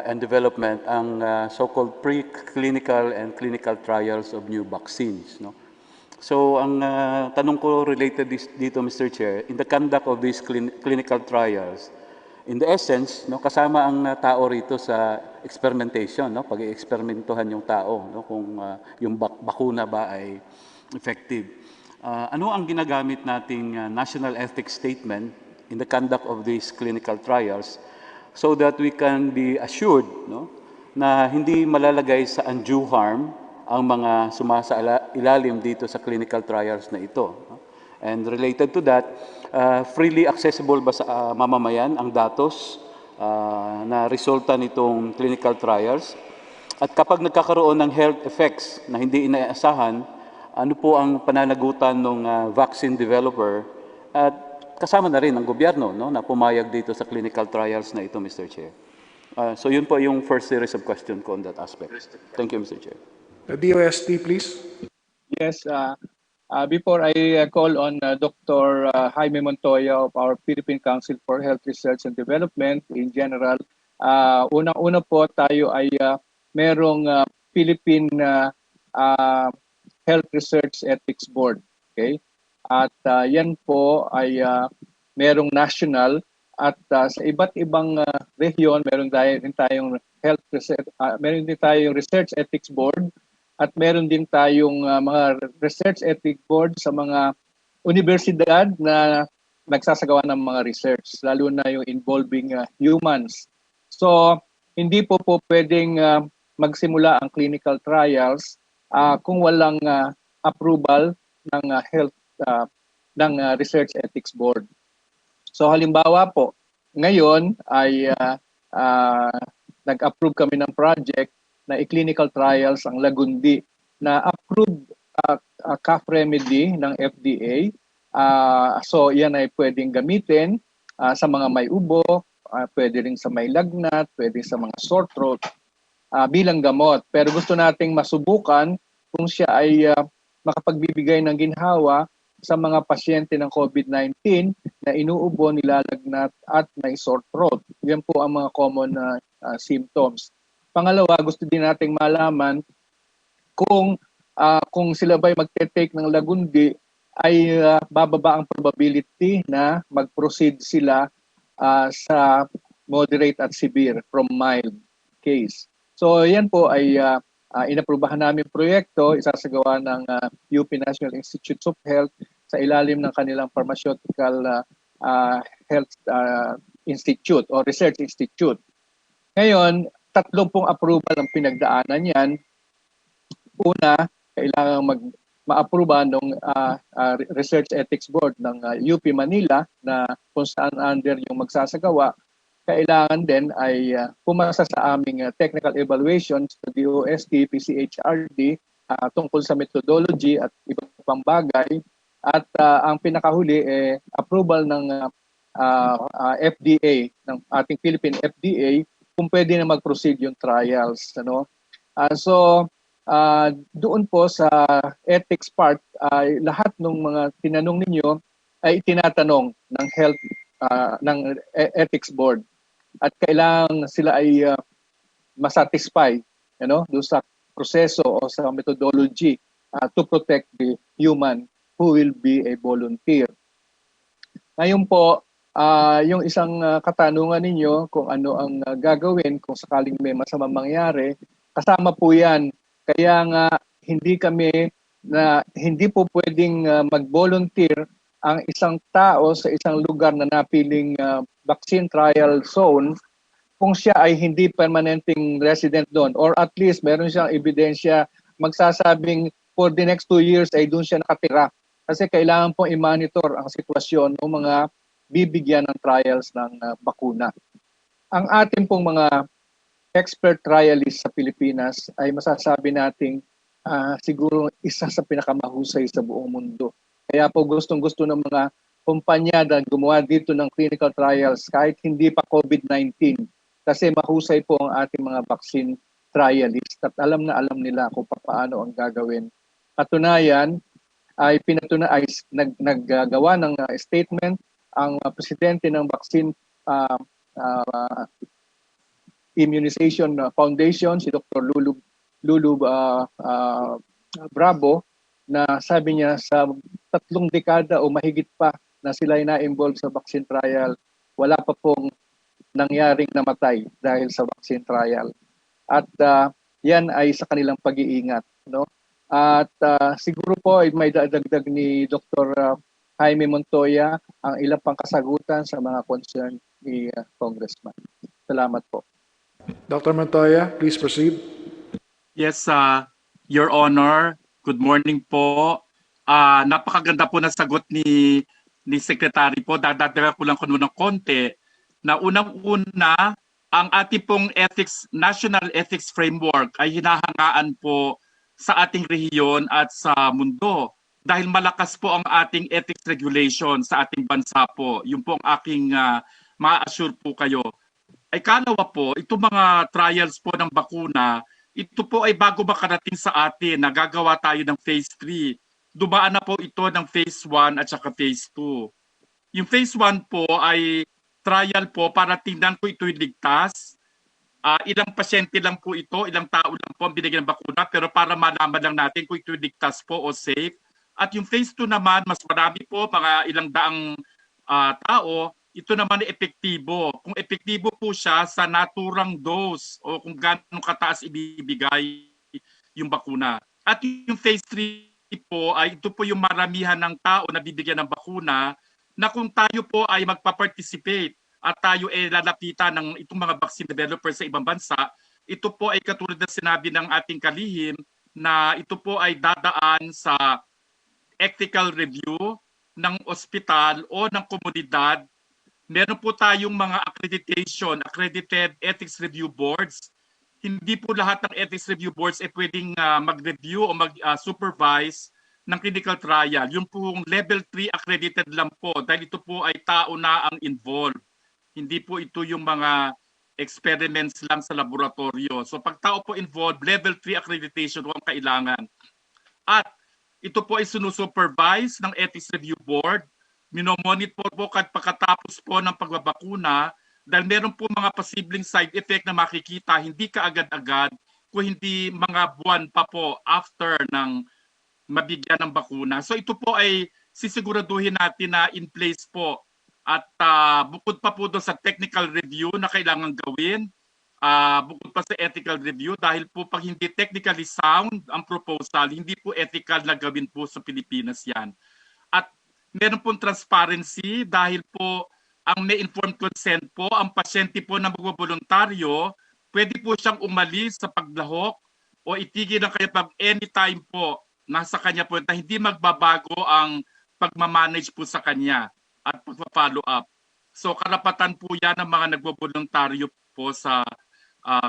and development ang so-called pre-clinical and clinical trials of new vaccines, no? So ang tanong ko related dito, Mr. Chair, in the conduct of these clinical trials, in the essence, no, kasama ang tao rito sa experimentation, no, pag-i-eksperimentuhan yung tao, no, kung yung bakuna ba ay effective. Ano ang ginagamit nating national ethics statement in the conduct of these clinical trials so that we can be assured, no, na hindi malalagay sa undue harm ang mga sumasa-ilalim dito sa clinical trials na ito, no? And related to that, freely accessible ba sa mamamayan ang datos na resulta nitong clinical trials? At kapag nagkakaroon ng health effects na hindi inaasahan, ano po ang pananagutan ng vaccine developer at kasama na rin ang gobyerno, no, na pumayag dito sa clinical trials na ito, Mr. Chair. So yun po yung first series of question ko on that aspect. Thank you, Mr. Chair. The DOST, please. Yes, before I call on Dr. Jaime Montoya of our Philippine Council for Health Research and Development in general, unang-una po tayo ay merong Philippine Health Research Ethics Board. Okay? At yan po ay merong national at sa iba't ibang rehiyon meron din tayong health research, meron din tayong research ethics board at meron din tayong mga research ethics board sa mga universidad na nagsasagawa ng mga research, lalo na yung involving humans. So, hindi po pwedeng magsimula ang clinical trials kung walang approval ng health ng research ethics board. So halimbawa po, ngayon ay nag-approve kami ng project na i-clinical trials ang Lagundi na approved cough remedy ng FDA. So yan ay pwedeng gamitin sa mga may ubo, pwede rin sa may lagnat, pwede sa mga sore throat bilang gamot. Pero gusto nating masubukan kung siya ay makapagbibigay ng ginhawa sa mga pasyente ng COVID-19 na inuubo, nilalagnat at may sore throat. Yan po ang mga common symptoms. Pangalawa, gusto din nating malaman kung sila ba'y magte-take ng lagundi ay bababa ang probability na mag-proceed sila sa moderate at severe from mild case. So yan po ay inaprubahan namin proyekto, isasagawa ng UP National Institutes of Health sa ilalim ng kanilang Pharmaceutical Health Institute o Research Institute. Ngayon, 3 pong approval ang pinagdaanan yan. Una, kailangan ma-aproba ng Research Ethics Board ng UP Manila na kung saan under yung magsasagawa. Kailangan din ay pumasa sa aming technical evaluation sa DOST, PCHRD tungkol sa methodology at iba pang bagay. At ang pinakahuli approval ng FDA, ng ating Philippine FDA, kung pwede na mag-proceed yung trials. Doon po sa ethics part, lahat ng mga tinanong ninyo ay tinatanong ng health ng ethics board at kailangan sila ay masatisfy doon sa proseso o sa methodology to protect the human who will be a volunteer. Ngayon po, yung isang katanungan ninyo kung ano ang gagawin kung sakaling may masamang mangyari, kasama po yan. Kaya nga hindi po pwedeng mag-volunteer ang isang tao sa isang lugar na napiling vaccine trial zone kung siya ay hindi permanenteng resident doon or at least meron siyang ebidensya magsasabing for the next 2 years ay doon siya nakatira. Kasi kailangan pong i-monitor ang sitwasyon ng mga bibigyan ng trials ng bakuna. Ang ating pong mga expert trialists sa Pilipinas ay masasabi nating siguro isa sa pinakamahusay sa buong mundo. Kaya po gustong-gusto ng mga kumpanya na gumawa dito ng clinical trials kahit hindi pa COVID-19 kasi mahusay po ang ating mga vaccine trialists at alam na alam nila kung paano ang gagawin. Katunayan ay naggagawa ng statement ang presidente ng Vaccine Immunization Foundation, si Dr. Lulu Bravo, na sabi niya sa 3 dekada o mahigit pa na sila ay na-involve sa vaccine trial, wala pa pong nangyaring namatay dahil sa vaccine trial. At yan ay sa kanilang pag-iingat. At siguro po ay may dadagdag ni Dr. Jaime Montoya ang ilang pang kasagutan sa mga concern ni Congressman. Salamat po. Dr. Montoya, please proceed. Yes, Your Honor. Good morning po. Napakaganda po na sagot ni Secretary po. Dadagdagan ko lang kuno ng konti na unang-una ang ating pong National Ethics Framework ay hinahangaan po sa ating rehiyon at sa mundo dahil malakas po ang ating ethics regulation sa ating bansa po. Yun po ang aking ma-assure po kayo. Ay kalawa po, itong mga trials po ng bakuna, ito po ay bago makarating sa atin, nagagawa tayo ng phase 3. Dumaan na po ito ng phase 1 at saka phase 2. Yung phase 1 po ay trial po para tingnan ko ito'y ligtas. Ilang pasyente lang po ito, ilang tao lang po ang binigyan ng bakuna, pero para malaman lang natin kung ito'y ligtas po o safe. At yung phase 2 naman, mas marami po, mga ilang daang tao, ito naman ay epektibo. Kung epektibo po siya sa naturang dose o kung gaano kataas ibibigay yung bakuna. At yung phase 3 po ay ito po yung maramihan ng tao na bibigyan ng bakuna na kung tayo po ay magpa-participate at tayo ay lalapitan ng itong mga vaccine developers sa ibang bansa, ito po ay katulad na sinabi ng ating kalihim na ito po ay dadaan sa ethical review ng ospital o ng komunidad. Meron po tayong mga accredited ethics review boards. Hindi po lahat ng ethics review boards ay pwedeng mag-review o mag-supervise ng clinical trial. Yung pong level 3 accredited lang po dahil ito po ay tao na ang involved. Hindi po ito yung mga experiments lang sa laboratorio. So pag tao po involved, level 3 accreditation po ang kailangan. At ito po ay sinusupervise ng Ethics Review Board. Minomonitor po pagkatapos po ng pagbabakuna dahil meron po mga posibleng side effect na makikita hindi kaagad-agad kung hindi mga buwan pa po after ng mabigyan ng bakuna. So ito po ay sisiguraduhin natin na in place po. At bukod pa po doon sa technical review na kailangan gawin, bukod pa sa ethical review, dahil po pag hindi technically sound ang proposal, hindi po ethical na gawin po sa Pilipinas yan. At meron pong transparency dahil po ang may informed consent po, ang pasyente po na magboboluntaryo, pwede po siyang umalis sa paglahok o itigil ng kanya pag anytime po nasa kanya po na hindi magbabago ang pagmamanage po sa kanya at pagpa-follow up. So karapatan po yan ng mga nagboboluntaryo po sa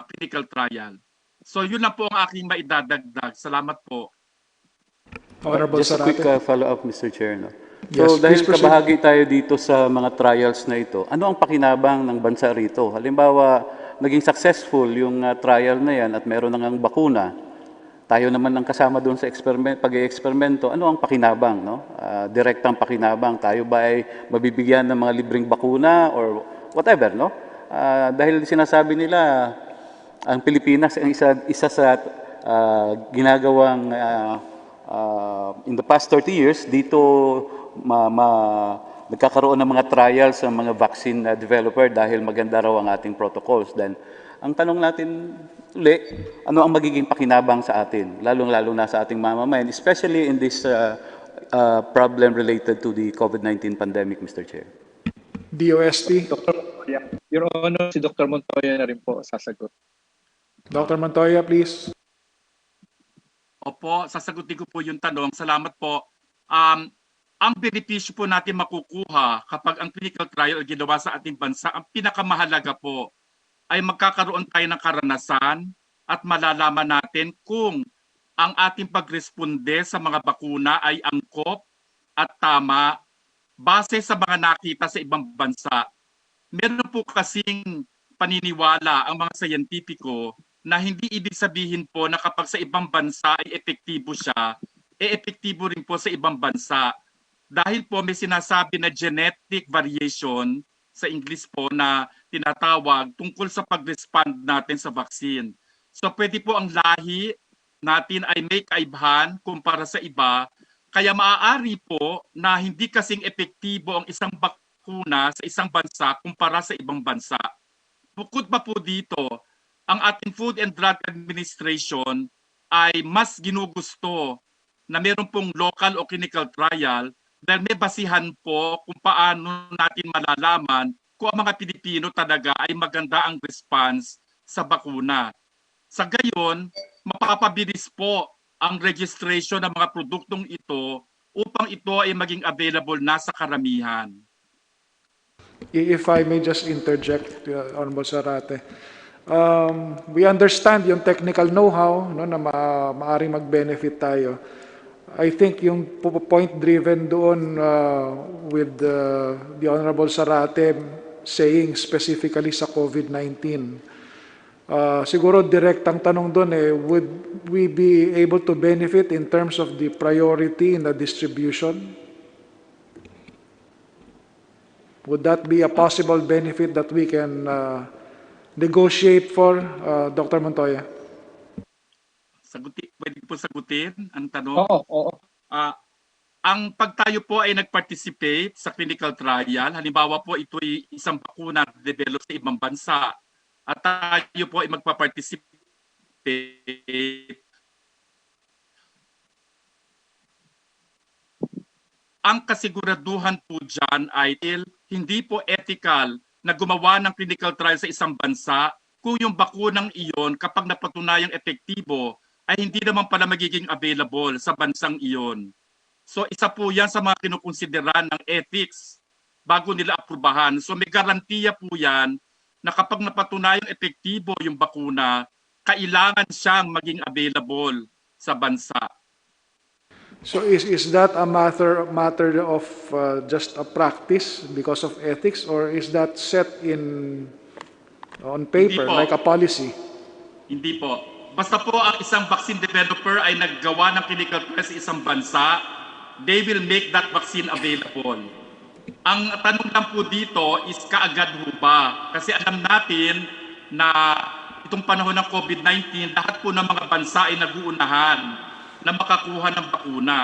clinical trial. So yun lang po ang aking maidadagdag. Salamat po. Just a quick follow-up, Mr. Chair. No? Yes, So dahil please proceed. kabahagi tayo dito sa mga trials na ito, ano ang pakinabang ng bansa rito? Halimbawa, naging successful yung trial na yan at meron nang bakuna. Tayo naman ang kasama doon sa pag-eksperimento. Ano ang pakinabang? No? Direktang pakinabang. Tayo ba ay mabibigyan ng mga libreng bakuna or whatever? No? Dahil sinasabi nila, ang Pilipinas ang isa sa ginagawang in the past 30 years, dito nagkakaroon ng mga trials sa mga vaccine developer dahil maganda raw ang ating protocols. Then, ang tanong natin uli, ano ang magiging pakinabang sa atin, lalong-lalo na sa ating mamamayan, especially in this problem related to the COVID-19 pandemic, Mr. Chair? DOST. Your Honor, si Dr. Montoya na rin po sasagot. Dr. Montoya, please. Opo, sasagutin ko po yung tanong. Salamat po. Ang benepisyo po natin makukuha kapag ang clinical trial ay ginawa sa ating bansa, ang pinakamahalaga po ay magkakaroon tayo ng karanasan at malalaman natin kung ang ating pagresponde sa mga bakuna ay angkop at tama base sa mga nakita sa ibang bansa. Meron po kasing paniniwala ang mga scientifico na hindi ibig sabihin po na kapag sa ibang bansa ay epektibo siya, epektibo rin po sa ibang bansa. Dahil po may sinasabi na genetic variation sa English po na tinatawag tungkol sa pag-respond natin sa vaccine. So pwede po ang lahi natin ay may kaibahan kumpara sa iba, kaya maaari po na hindi kasing epektibo ang isang bakuna sa isang bansa kumpara sa ibang bansa. Bukod pa po dito, ang ating Food and Drug Administration ay mas ginugusto na meron pong local o clinical trial dahil may basihan po kung paano natin malalaman kung ang mga Pilipino talaga ay maganda ang response sa bakuna. Sa gayon, mapapabilis po ang registration ng mga produktong ito upang ito ay maging available na sa karamihan. If I may just interject, Honorable Sarate. We understand yung technical know-how, no, na maaring mag-benefit tayo. I think yung point-driven doon with the Honorable Sarate saying specifically sa COVID-19, siguro direct ang tanong doon would we be able to benefit in terms of the priority in the distribution? Would that be a possible benefit that we can negotiate for, Dr. Montoya? Pwede po sagutin ang tanong? Oo. Ang pag tayo po ay nag-participate sa clinical trial, halimbawa po ito ay isang bakuna develop sa ibang bansa at tayo po ay magpa-participate, ang kasiguraduhan po dyan ay hindi po ethical na gumawa ng clinical trial sa isang bansa kung yung bakunang iyon kapag napatunayang epektibo ay hindi naman pala magiging available sa bansang iyon. So isa po yan sa mga kinukonsideran ng ethics bago nila aprubahan. So may garantiya po yan na kapag napatunayang epektibo yung bakuna, kailangan siyang maging available sa bansa. So is that a matter of just a practice because of ethics, or is that set on paper like a policy? Hindi po. Basta po ang isang vaccine developer ay naggawa ng clinical trial sa isang bansa, they will make that vaccine available. Ang tanong lang po dito is kaagad ho ba? Kasi alam natin na itong panahon ng COVID-19, lahat po ng mga bansa ay nag-uunahan na makakuha ng bakuna.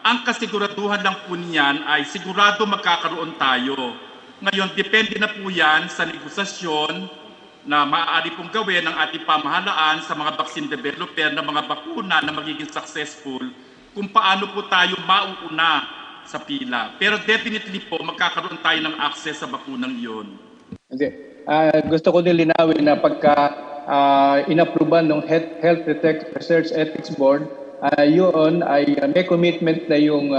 Ang kasiguraduhan lang po niyan ay sigurado magkakaroon tayo. Ngayon, depende na po yan sa negosasyon na maaari pong gawin ng ating pamahalaan sa mga vaccine developer na mga bakuna na magiging successful kung paano po tayo mauuna sa pila. Pero definitely po, magkakaroon tayo ng access sa bakunang iyon. Okay. Gusto ko din linawin na pagka inapruban ng Health Research Ethics Board, yun ay may commitment na yung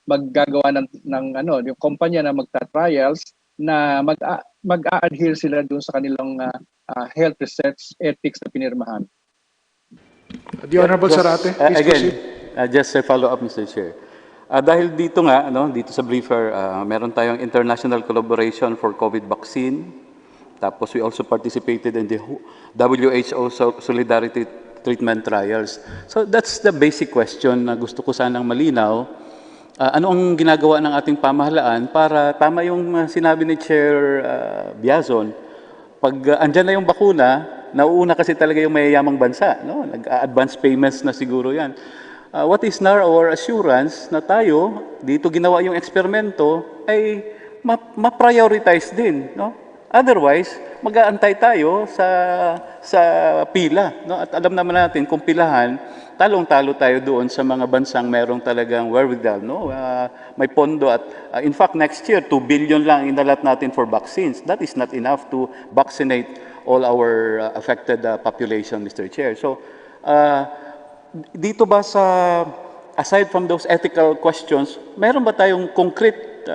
maggagawa ng yung kumpanya na magta-trials na mag-a-adhere sila doon sa kanilang health research ethics na pinirmahan. The Honorable Sarate, please proceed. Just a follow-up, Mr. Chair. Dahil dito nga, dito sa briefer, meron tayong international collaboration for COVID vaccine. Tapos we also participated in the WHO Solidarity Treatment Trials. So that's the basic question na gusto ko sanang malinaw. Ano ang ginagawa ng ating pamahalaan para tama yung sinabi ni Chair Biazon, pag andyan na yung bakuna, nauuna kasi talaga yung mayayamang bansa. No? Nag-advance payments na siguro yan. What is now our assurance na tayo, dito ginawa yung eksperimento, ay ma-prioritize din. No? Otherwise, mag-aantay tayo sa pila. No? At alam naman natin, kung pilahan, talong-talo tayo doon sa mga bansang merong talagang wherewithal. No? May pondo at in fact, next year, 2 billion lang inalat natin for vaccines. That is not enough to vaccinate all our affected population, Mr. Chair. So, dito ba aside from those ethical questions, meron ba tayong concrete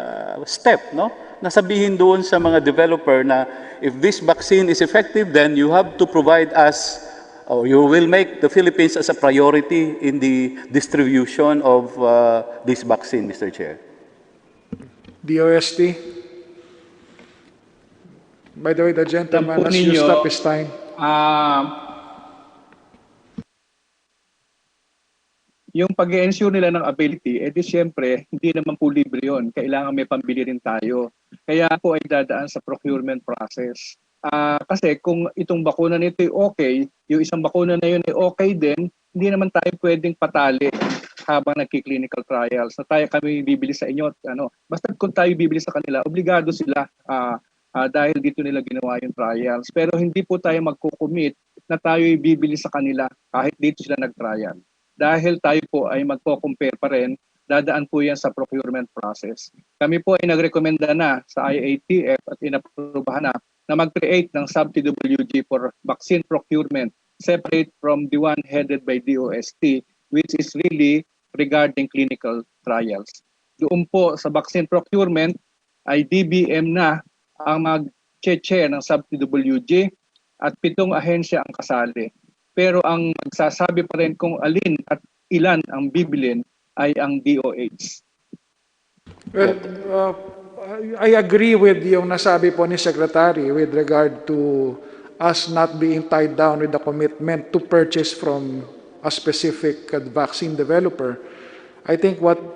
step, no? Nasabihin doon sa mga developer na if this vaccine is effective, then you have to provide us, or you will make the Philippines as a priority in the distribution of this vaccine, Mr. Chair. DOST. By the way, the gentleman has used up his time. Yung pag-ensure nila ng ability, di siyempre, hindi naman po libre yun. Kailangan may pambili rin tayo. Kaya po ay dadaan sa procurement process. Kasi kung itong bakuna nito ay okay, yung isang bakuna na yun ay okay din, hindi naman tayo pwedeng patali habang nagki-clinical trials na tayo kami bibili sa inyo. Basta kung tayo bibili sa kanila, obligado sila dahil dito nila ginawa yung trials. Pero hindi po tayo magkukumit na tayo bibili sa kanila kahit dito sila nag-trial. Dahil tayo po ay magpo-compare pa rin, dadaan po yan sa procurement process. Kami po ay nagrekomenda na sa IATF at inaprubahan na mag-create ng sub-TWG for vaccine procurement separate from the one headed by DOST, which is really regarding clinical trials. Doon po sa vaccine procurement ay DBM na ang mag-chair ng sub-TWG at 7 ahensya ang kasali. Pero ang magsasabi pa rin kung alin at ilan ang bibilin ay ang DOH. Well, I agree with yung nasabi po ni Secretary with regard to us not being tied down with the commitment to purchase from a specific vaccine developer. I think what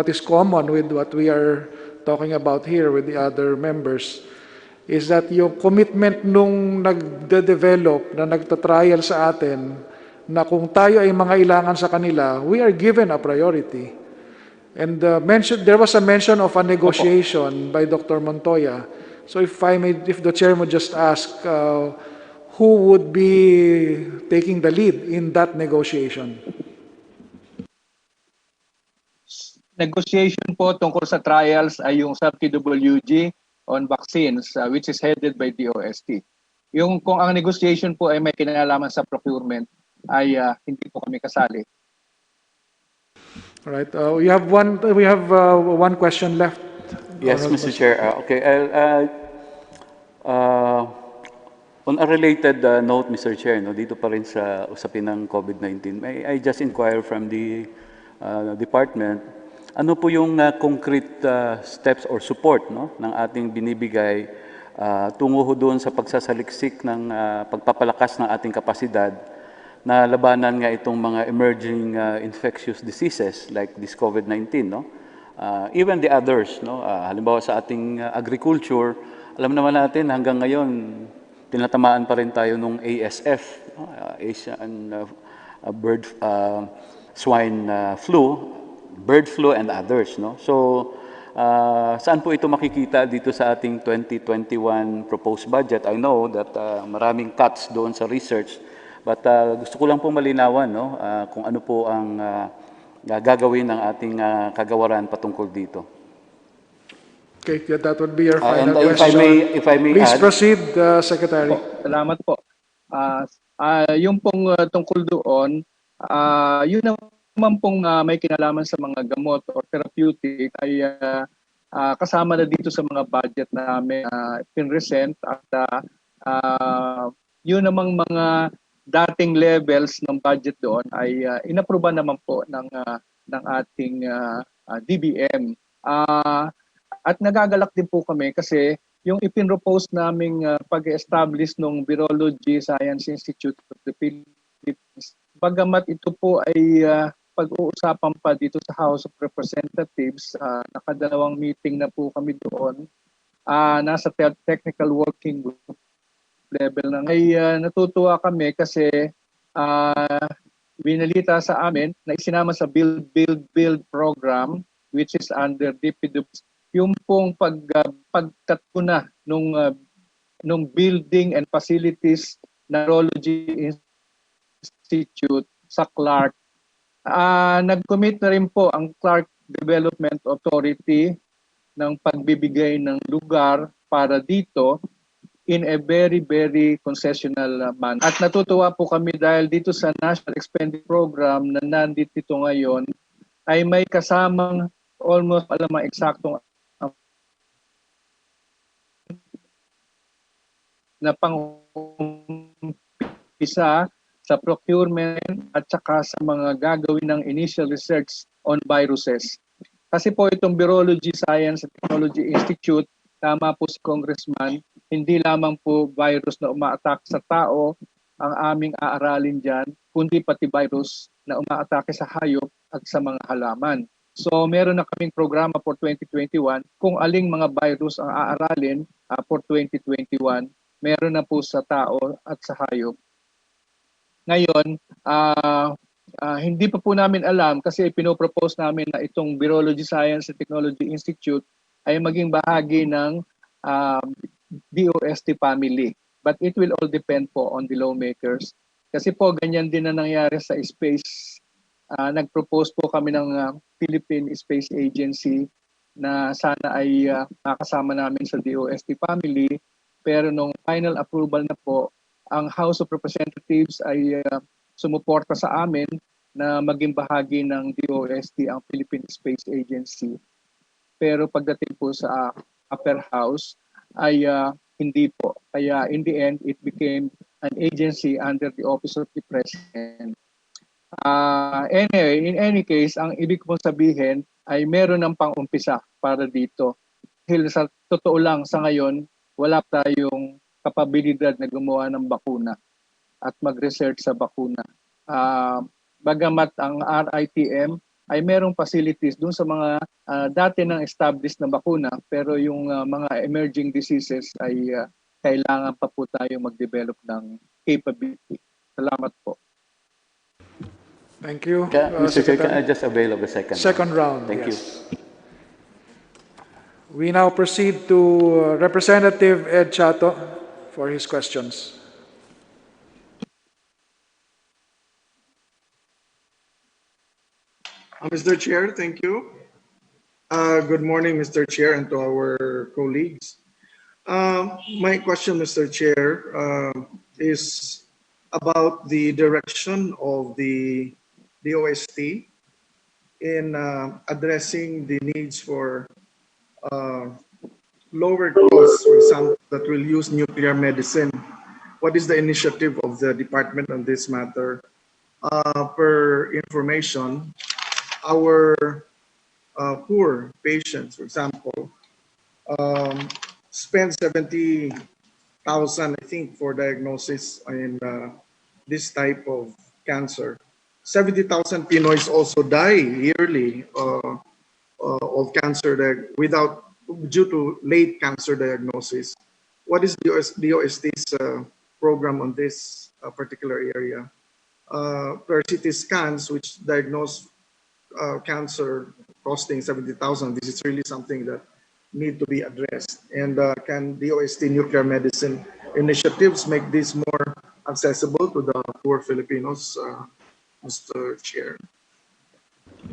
is common with what we are talking about here with the other members is that yung commitment nung nagde-develop, na nagtatrial sa atin, na kung tayo ay mangailangan sa kanila, we are given a priority. And there was a mention of a negotiation by Dr. Montoya. So if the chair would just ask, who would be taking the lead in that negotiation? Negotiation po tungkol sa trials ay yung sub-TWG on vaccines, which is headed by DOST. Yung kung ang negotiation po ay may kinalaman sa procurement, ay hindi po kami kasali. All right. We have one question left. Yes, Mr. Chair. Okay. On a related note, Mr. Chair, dito pa rin sa usapin ng COVID-19, I just inquire from the department, ano po yung concrete steps or support ng ating binibigay tungo doon sa pagsasaliksik ng pagpapalakas ng ating kapasidad na labanan nga itong mga emerging infectious diseases like this COVID-19, no? Even the others, no? Halimbawa sa ating agriculture, alam naman natin hanggang ngayon tinatamaan pa rin tayo nung ASF, no? Asian bird swine flu, bird flu and others, no? So saan po ito makikita dito sa ating 2021 proposed budget? I know that maraming cuts doon sa research, but gusto ko lang po malinawan, no, kung ano po ang gagawin ng ating kagawaran patungkol dito. Okay, that would be your final and question. If I may Please add, proceed, Secretary. Salamat po. Yung pong tungkol doon, yun naman pong may kinalaman sa mga gamot or therapeutic ay kasama na dito sa mga budget namin pinresent at yun namang mga dating levels ng budget doon ay inapruba naman po ng ating DBM. At nagagalak din po kami kasi yung ipinropose naming pag-establish ng Virology Science Institute of the Philippines, bagamat ito po ay pag-uusapan pa dito sa House of Representatives, nakadalawang meeting na po kami doon, nasa technical working group level na. Ay natutuwa kami kasi binalita sa amin na isinama sa Build program which is under DPWH yung pong pagkatuna nung building and facilities na Virology Institute sa Clark. Nag-commit na rin po ang Clark Development Authority ng pagbibigay ng lugar para dito in a very, very concessional manner. At natutuwa po kami dahil dito sa National Expenditure Program na nandito ngayon ay may kasamang almost alam ang eksaktong na pang-umpisa sa procurement at saka sa mga gagawin ng initial research on viruses. Kasi po itong Virology Science and Technology Institute, tama po si Congressman, hindi lamang po virus na uma-attack sa tao ang aming aaralin dyan, kundi pati virus na uma-atake sa hayop at sa mga halaman. So meron na kaming programa for 2021 kung aling mga virus ang aaralin for 2021. Meron na po sa tao at sa hayop. Ngayon, hindi pa po namin alam kasi pinopropose namin na itong Virology Science and Technology Institute ay maging bahagi ng DOST family. But it will all depend po on the lawmakers. Kasi po ganyan din na nangyari sa space. Nag-propose po kami ng Philippine Space Agency na sana ay makasama namin sa DOST family. Pero nung final approval na po, ang House of Representatives ay sumuporta sa amin na maging bahagi ng DOST ang Philippine Space Agency. Pero pagdating po sa upper house ay hindi po. Kaya in the end, it became an agency under the Office of the President. Anyway, in any case, ang ibig kong sabihin ay meron ng pang-umpisa para dito. Dahil sa totoo lang sa ngayon, wala tayong kapabilidad na gumawa ng bakuna at mag-research sa bakuna. Bagamat ang RITM ay merong facilities dun sa mga dati ng established na bakuna, pero yung mga emerging diseases ay kailangan pa po tayo mag-develop ng capability. Salamat po. Thank you, Mr. Chair, can I just avail of the second round? Thank yes. You. We now proceed to Representative Ed Chato for his questions. Mr. Chair, thank you. Good morning, Mr. Chair, and to our colleagues. My question, Mr. Chair, is about the direction of the DOST in addressing the needs for lower costs, for example, that will use nuclear medicine. What is the initiative of the department on this matter? Per information, our poor patients, for example, spend 70,000, I think, for diagnosis in this type of cancer. 70,000 Pinoys also die yearly of cancer due to late cancer diagnosis. What is DOST's program on this particular area? Per CT scans, which diagnose cancer costing 70,000, this is really something that need to be addressed. And can DOST nuclear medicine initiatives make this more accessible to the poor Filipinos, Mr. Chair?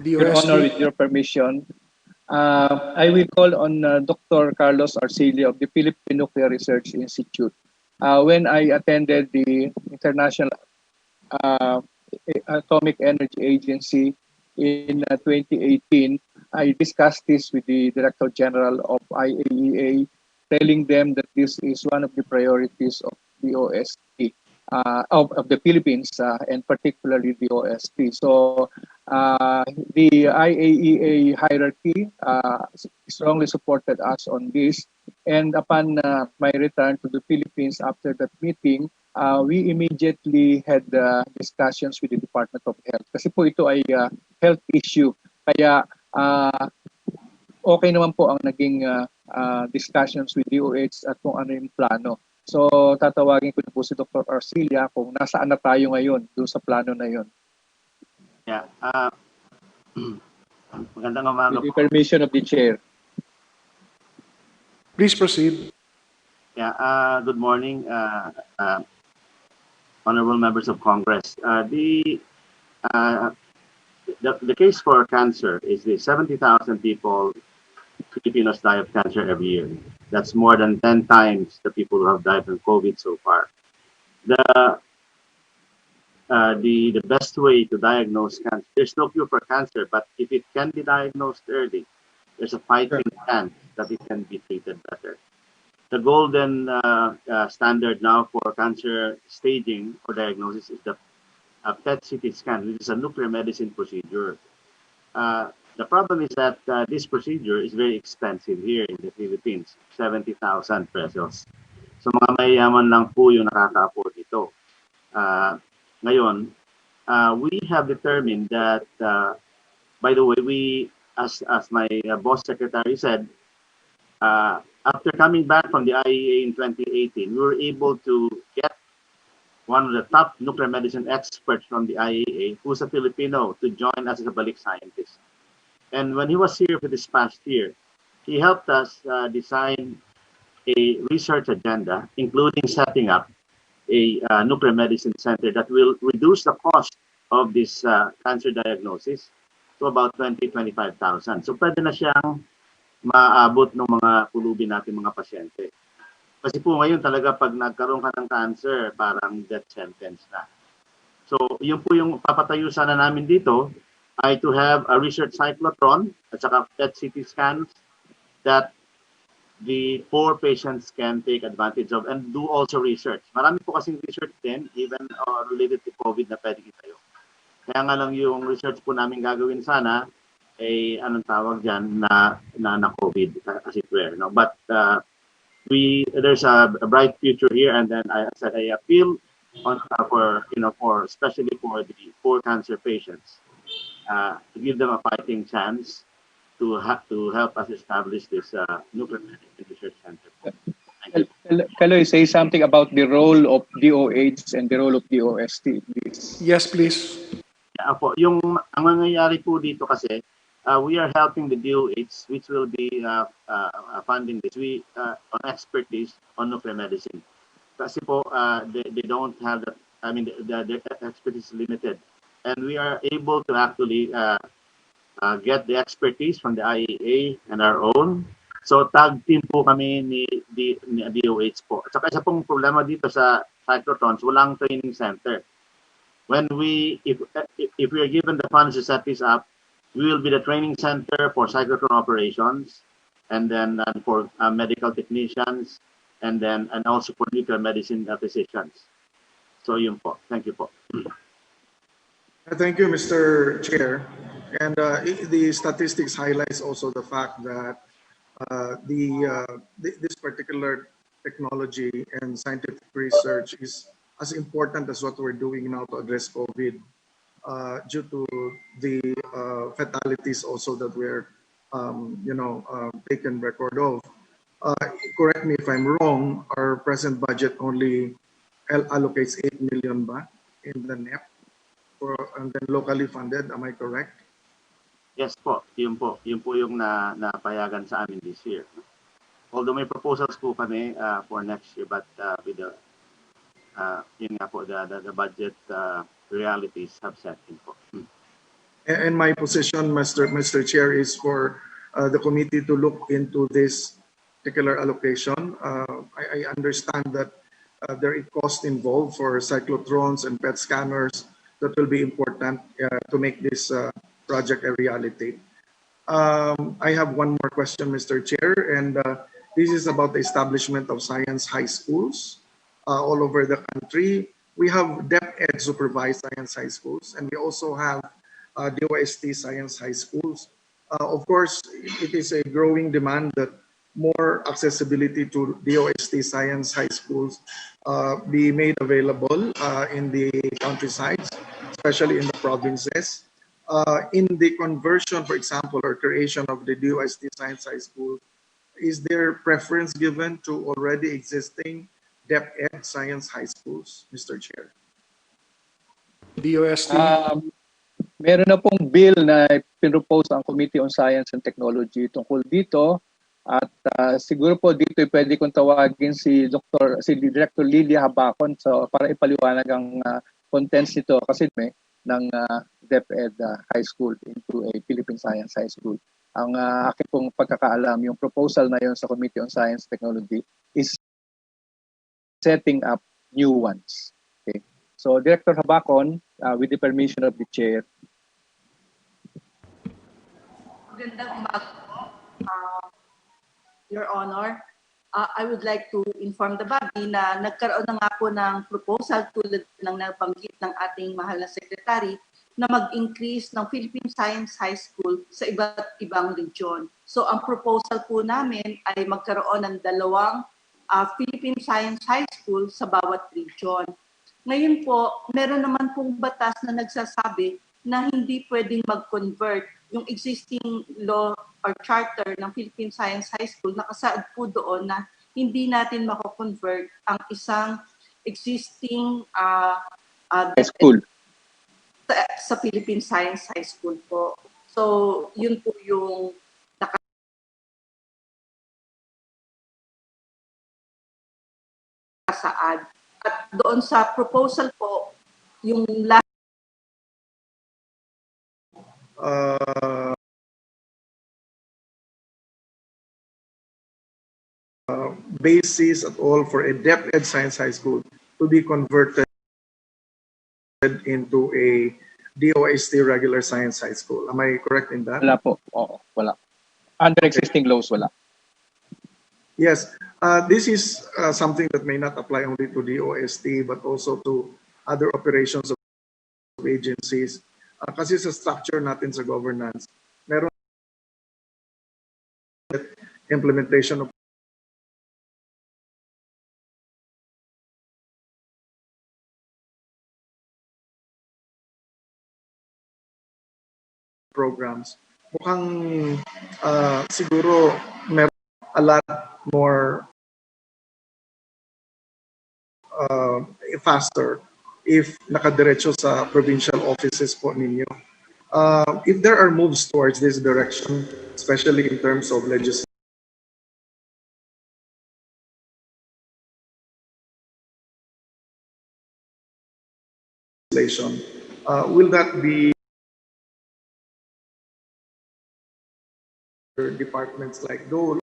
Your Honor, with your permission, I will call on Dr. Carlos Arcilla of the Philippine Nuclear Research Institute. When I attended the International Atomic Energy Agency in 2018, I discussed this with the Director General of IAEA, telling them that this is one of the priorities of the OST, of the Philippines, and particularly the OST. So the IAEA hierarchy strongly supported us on this. And upon my return to the Philippines after that meeting, we immediately had discussions with the Department of Health. Kasi po ito ay health issue. Kaya okay naman po ang naging discussions with DOH at kung ano yung plano. So tatawagin ko na po si Dr. Arcilla kung nasaan na tayo ngayon doon sa plano na yun. Yeah. Magandang umaga With the permission of the chair. Please proceed. Yeah. Good morning, honorable members of Congress. The case for cancer is the 70,000 people, Filipinos die of cancer every year. That's more than 10 times the people who have died from COVID so far. The best way to diagnose cancer, there's no cure for cancer, but if it can be diagnosed early, there's a fighting chance that it can be treated better. The golden standard now for cancer staging or diagnosis is the PET-CT scan, which is a nuclear medicine procedure. The problem is that this procedure is very expensive here in the Philippines, 70,000 pesos. So mga mayayaman lang po yung nakaka-afford ito. Ngayon, we have determined that, by the way, we, as my boss secretary said, after coming back from the IAEA in 2018, we were able to get one of the top nuclear medicine experts from the IAEA, who's a Filipino, to join us as a balik scientist. And when he was here for this past year, he helped us design a research agenda, including setting up a nuclear medicine center that will reduce the cost of this cancer diagnosis to about 20,000-25,000. So pwede na siyang maabot ng mga pulubi natin mga pasyente. Kasi po ngayon talaga pag nagkaroon ka ng cancer, parang death sentence na. So yun po yung papatayo sana namin dito, ay to have a research cyclotron at saka PET-CT scans that the poor patients can take advantage of and do also research. Marami po kasing research din, even related to COVID na pwede itayo. Kaya nga lang yung research po namin gagawin sana, ay anong tawag dyan na COVID as it were. No? But there's a bright future here, and then I said I appeal on for especially for the poor cancer patients to give them a fighting chance to help us establish this nuclear medicine research center. Can I say something about the role of DOH and the role of DOST, please? Yes, please. Yeah, po. Ang mangyayari po dito kasi, we are helping the DOH, which will be funding this. We on expertise on nuclear medicine. Kasi po, they don't have that. I mean, their expertise is limited, and we are able to actually get the expertise from the IAEA and our own. So tag team po kami ni DOH po. At saka isa pong problema dito sa cyclotrons, walang training center. When if we are given the funds to set this up, we will be the training center for cyclotron operations, and then for medical technicians, and also for nuclear medicine physicians. So yun po. Thank you po. Thank you, Mr. Chair. And the statistics highlights also the fact that this particular technology and scientific research is as important as what we're doing now to address COVID due to the fatalities also that we're, taken record of. Correct me if I'm wrong, our present budget only allocates 8 million ba in the NEP and then locally funded, am I correct? Yes po, yun po. Yun po yung napayagan sa amin this year. Although may proposals po kami for next year, but with the yun nga po, the budget realities have set in po. And my position, Mr. Chair, is for the committee to look into this particular allocation. I understand that there is cost involved for cyclotrons and PET scanners that will be important to make this project a reality. I have one more question, Mr. Chair, and this is about the establishment of science high schools all over the country. We have DepEd supervised science high schools, and we also have DOST science high schools. Of course, it is a growing demand that more accessibility to DOST science high schools be made available in the countrysides, especially in the provinces. In the conversion, for example, or creation of the DOST science high school, is there preference given to already existing DepEd science high schools, Mr. Chair? DOST? Meron na pong bill na pinropose ang Committee on Science and Technology tungkol dito at siguro po dito pwede kong tawagin si Director Lilia Habacon para ipaliwanag ang contents nito kasi ng DepEd High School into a Philippine Science High School. Ang aking pong pagkakaalam, yung proposal na yon sa Committee on Science and Technology is setting up new ones. Okay. So Director Habacon, with the permission of the Chair. Magandang umaga po, Your Honor. I would like to inform the body na nagkaroon na nga po ng proposal tulad ng nabanggit ng ating mahal na Secretary na mag-increase ng Philippine Science High School sa iba't ibang region. So ang proposal po namin ay magkaroon ng 2 Philippine Science High School sa bawat region. Ngayon po, meron naman pong batas na nagsasabi na hindi pwedeng mag-convert yung existing law or charter ng Philippine Science High School. Nakasaad po doon na hindi natin mako-convert ang isang existing high school sa Philippine Science High School po. So, yun po yung nakasaad. At doon sa proposal po, yung basis at all for a DepEd Science High School to be converted into a DOST regular Science High School. Am I correct in that? Wala po. Oo, wala. Under existing laws, wala. Yes. This is something that may not apply only to DOST but also to other operations of agencies. Kasi sa structure natin sa governance, meron implementation of programs. Mukhang siguro meron a lot more faster if nakadiretso sa provincial offices po ninyo. If there are moves towards this direction, especially in terms of legislation, will that be departments like DOL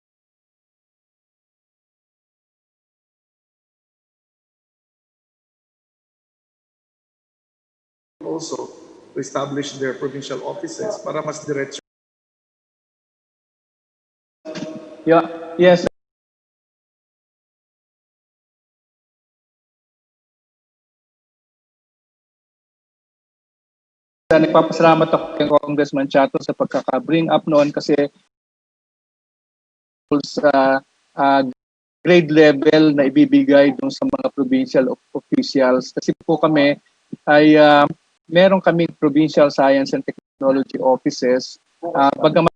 also to establish their provincial offices para mas diretso? Yeah, yes. Nagpapasalamat ako kay Congressman Chato sa pagkaka-bring up noon kasi sa grade level na ibibigay dun sa mga provincial officials. Kasi po kami ay meron kaming provincial science and technology offices. Bagaman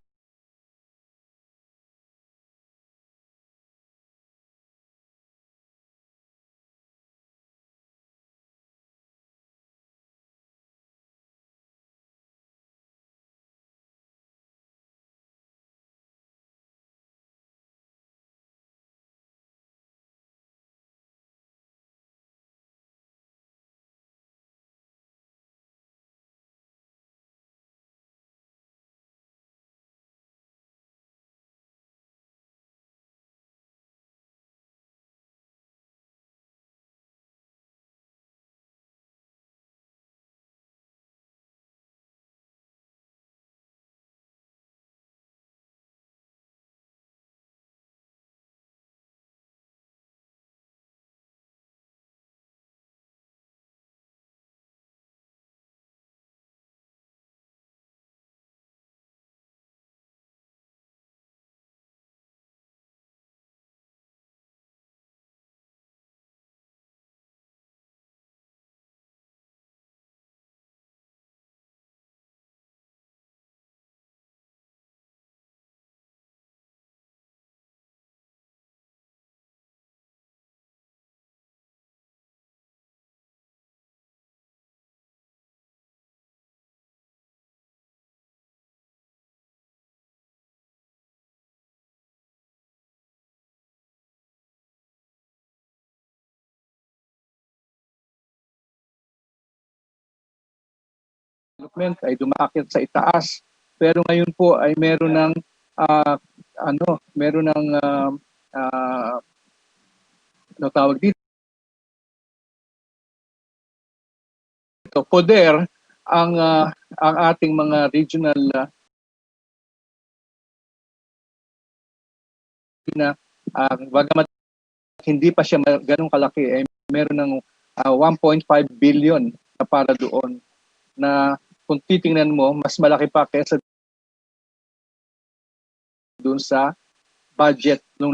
development ay dumakit sa itaas. Pero ngayon po ay meron ng meron ng ano tawag dito, poder ang ating mga regional na bagamat hindi pa siya ganun kalaki, eh, meron ng 1.5 billion na para doon na kung titingnan mo, mas malaki pa kaysa doon sa budget ng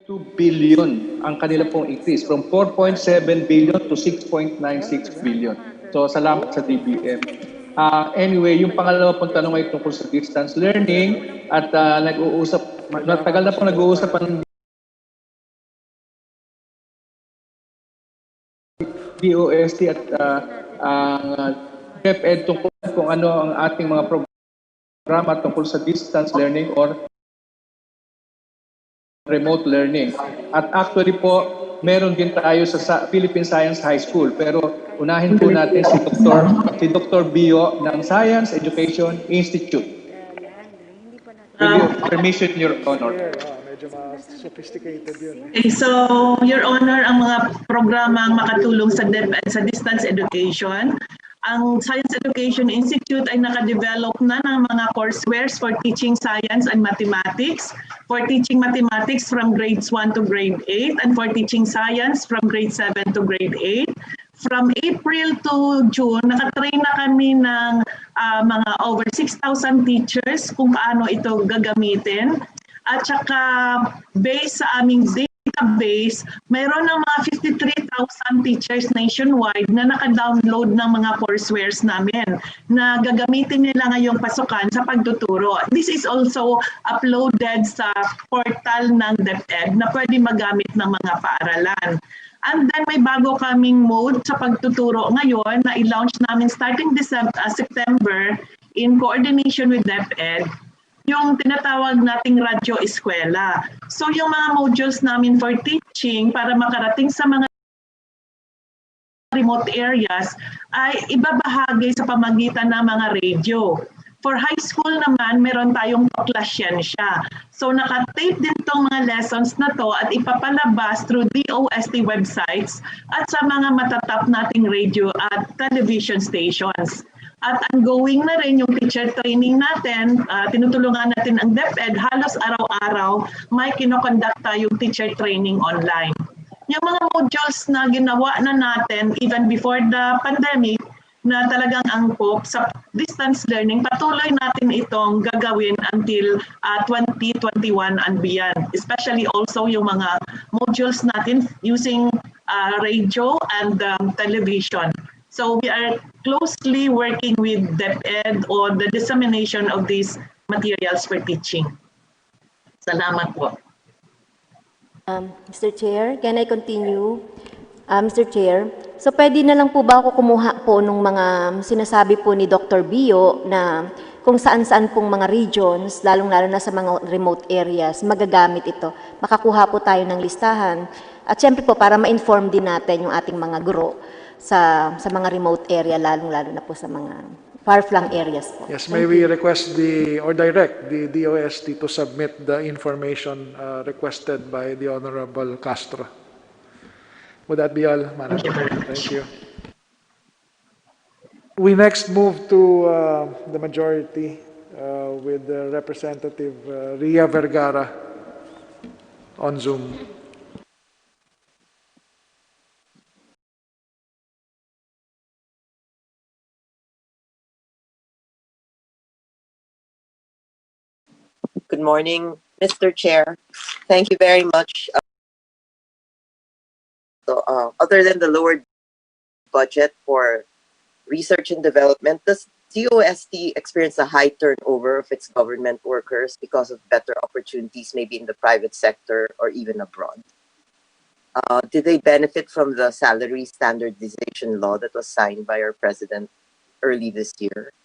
2 billion ang kanila pong increase from 4.7 billion to 6.96 billion. So salamat sa DBM. Anyway, yung pangalawa pong tanong ay tungkol sa distance learning at matagal na pong nag-uusap ang DOST at ang DepEd tungkol kung ano ang ating mga programa tungkol sa distance learning or remote learning. At actually po, meron din tayo sa Philippine Science High School. Pero unahin po natin si Dr. Bio ng Science Education Institute. With your permission, Your Honor. Medyo sophisticated yun. Okay, so, Your Honor, ang mga programang makatulong sa DepEd sa distance education, ang Science Education Institute ay nakadevelop na ng mga coursewares for teaching science and mathematics, for teaching mathematics from grades 1 to grade 8, and for teaching science from grade 7 to grade 8. From April to June, nakatrain na kami ng mga over 6,000 teachers kung paano ito gagamitin. At saka, based sa aming database, mayroon ng mga 53,000 teachers nationwide na naka-download ng mga coursewares namin na gagamitin nila ngayong pasukan sa pagtuturo. This is also uploaded sa portal ng DepEd na pwede magamit ng mga paaralan. And then may bago kaming mode sa pagtuturo ngayon na i-launch namin starting September in coordination with DepEd, yung tinatawag nating radyo eskwela. So yung mga modules namin for teaching para makarating sa mga remote areas ay ibabahagi sa pamagitan ng mga radio. For high school naman, meron tayong Klasyensya. So nakatape din tong mga lessons na to at ipapalabas through DOST websites at sa mga matatap nating radio at television stations. At ongoing na rin yung teacher training natin, tinutulungan natin ang DepEd, halos araw-araw may kinoconduct tayong teacher training online. Yung mga modules na ginawa na natin even before the pandemic, na talagang angkop sa distance learning, patuloy natin itong gagawin until 2021 and beyond. Especially also yung mga modules natin using radio and television. So we are closely working with DepEd on the dissemination of these materials for teaching. Salamat po. Mr. Chair, can I continue? Mr. Chair, so pwede na lang po ba ako kumuha po nung mga sinasabi po ni Dr. Bio na kung saan-saan pong mga regions, lalong-lalo na sa mga remote areas, magagamit ito. Makakuha po tayo ng listahan. At syempre po, para ma-inform din natin yung ating mga guro sa mga remote area, lalong-lalo na po sa mga far-flung areas po. Yes, may we request or direct the DOST to submit the information requested by the Honorable Castro. Would that be all, Madam? Thank you. We next move to the majority with the Representative Ria Vergara on Zoom. Good morning, Mr. Chair. Thank you very much. Other than the lowered budget for research and development, does DOST experience a high turnover of its government workers because of better opportunities maybe in the private sector or even abroad? Did they benefit from the salary standardization law that was signed by our president early this year?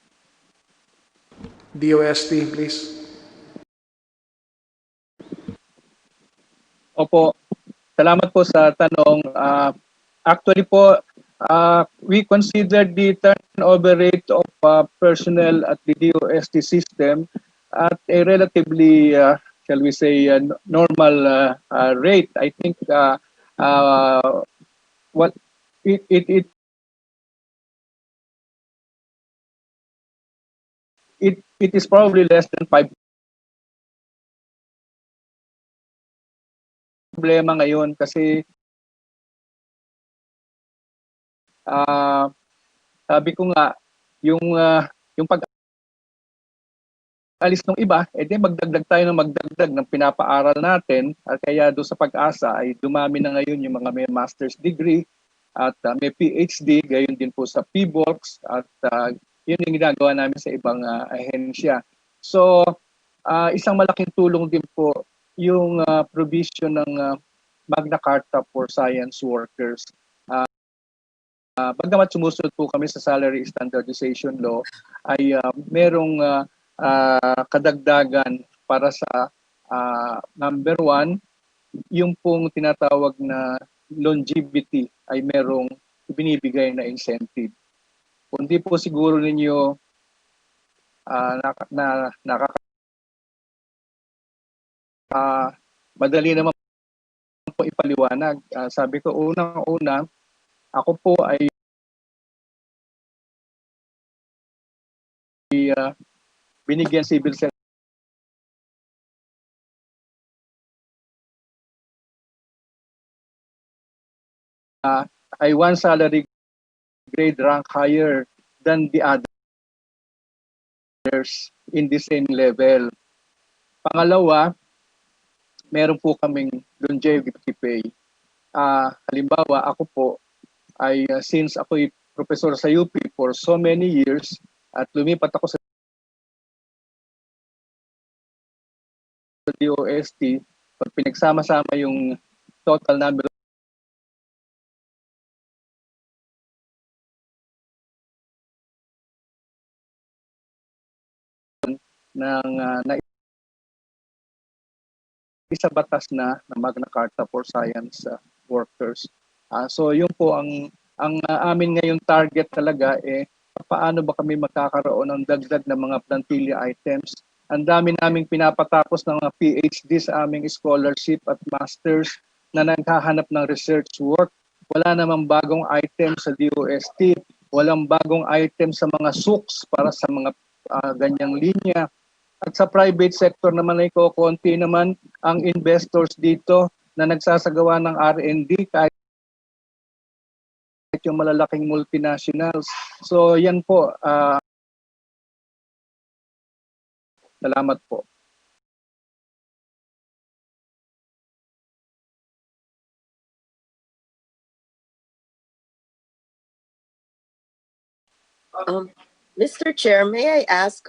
DOST, please. Opo, salamat po sa tanong. Actually po, we considered the turnover rate of personnel at the DOST system at a relatively, shall we say, normal rate. I think what it is probably less than 5%. Problema ngayon kasi sabi ko nga yung alis ng iba, edi magdagdag tayo ng magdagdag ng pinapaaral natin. At kaya doon sa Pag-asa ay dumami na ngayon yung mga may master's degree at may PhD, gayon din po sa PBOX at yun yung ginagawa namin sa ibang ahensya. So, isang malaking tulong din po yung provision ng Magna Carta for Science Workers. Bagamat sumusunod po kami sa Salary Standardization Law, ay merong kadagdagan para sa number one, yung pong tinatawag na longevity ay merong binibigay na incentive. Kung di po siguro ninyo madali naman po ipaliwanag. Sabi ko, unang-una, ako po ay binigyan civil service ay one salary grade rank higher than the others in the same level. Pangalawa, meron po kaming longevity pay. Halimbawa, ako po ay since ako'y professor sa UP for so many years at lumipat ako sa DOST, pag pinagsama-sama yung total number ng isa batas na Magna Carta for Science Workers. So yun po ang amin ngayong target talaga paano ba kami magkakaroon ng dagdag na mga plantilla items. Ang dami naming pinapatapos ng mga PhD sa aming scholarship at masters na naghahanap ng research work. Wala namang bagong item sa DOST, walang bagong item sa mga SUCs para sa mga ganyang linya. At sa private sector naman ay konti naman ang investors dito na nagsasagawa ng R&D kahit yung malalaking multinationals. So yan po. Salamat po. Mr. Chair, may I ask,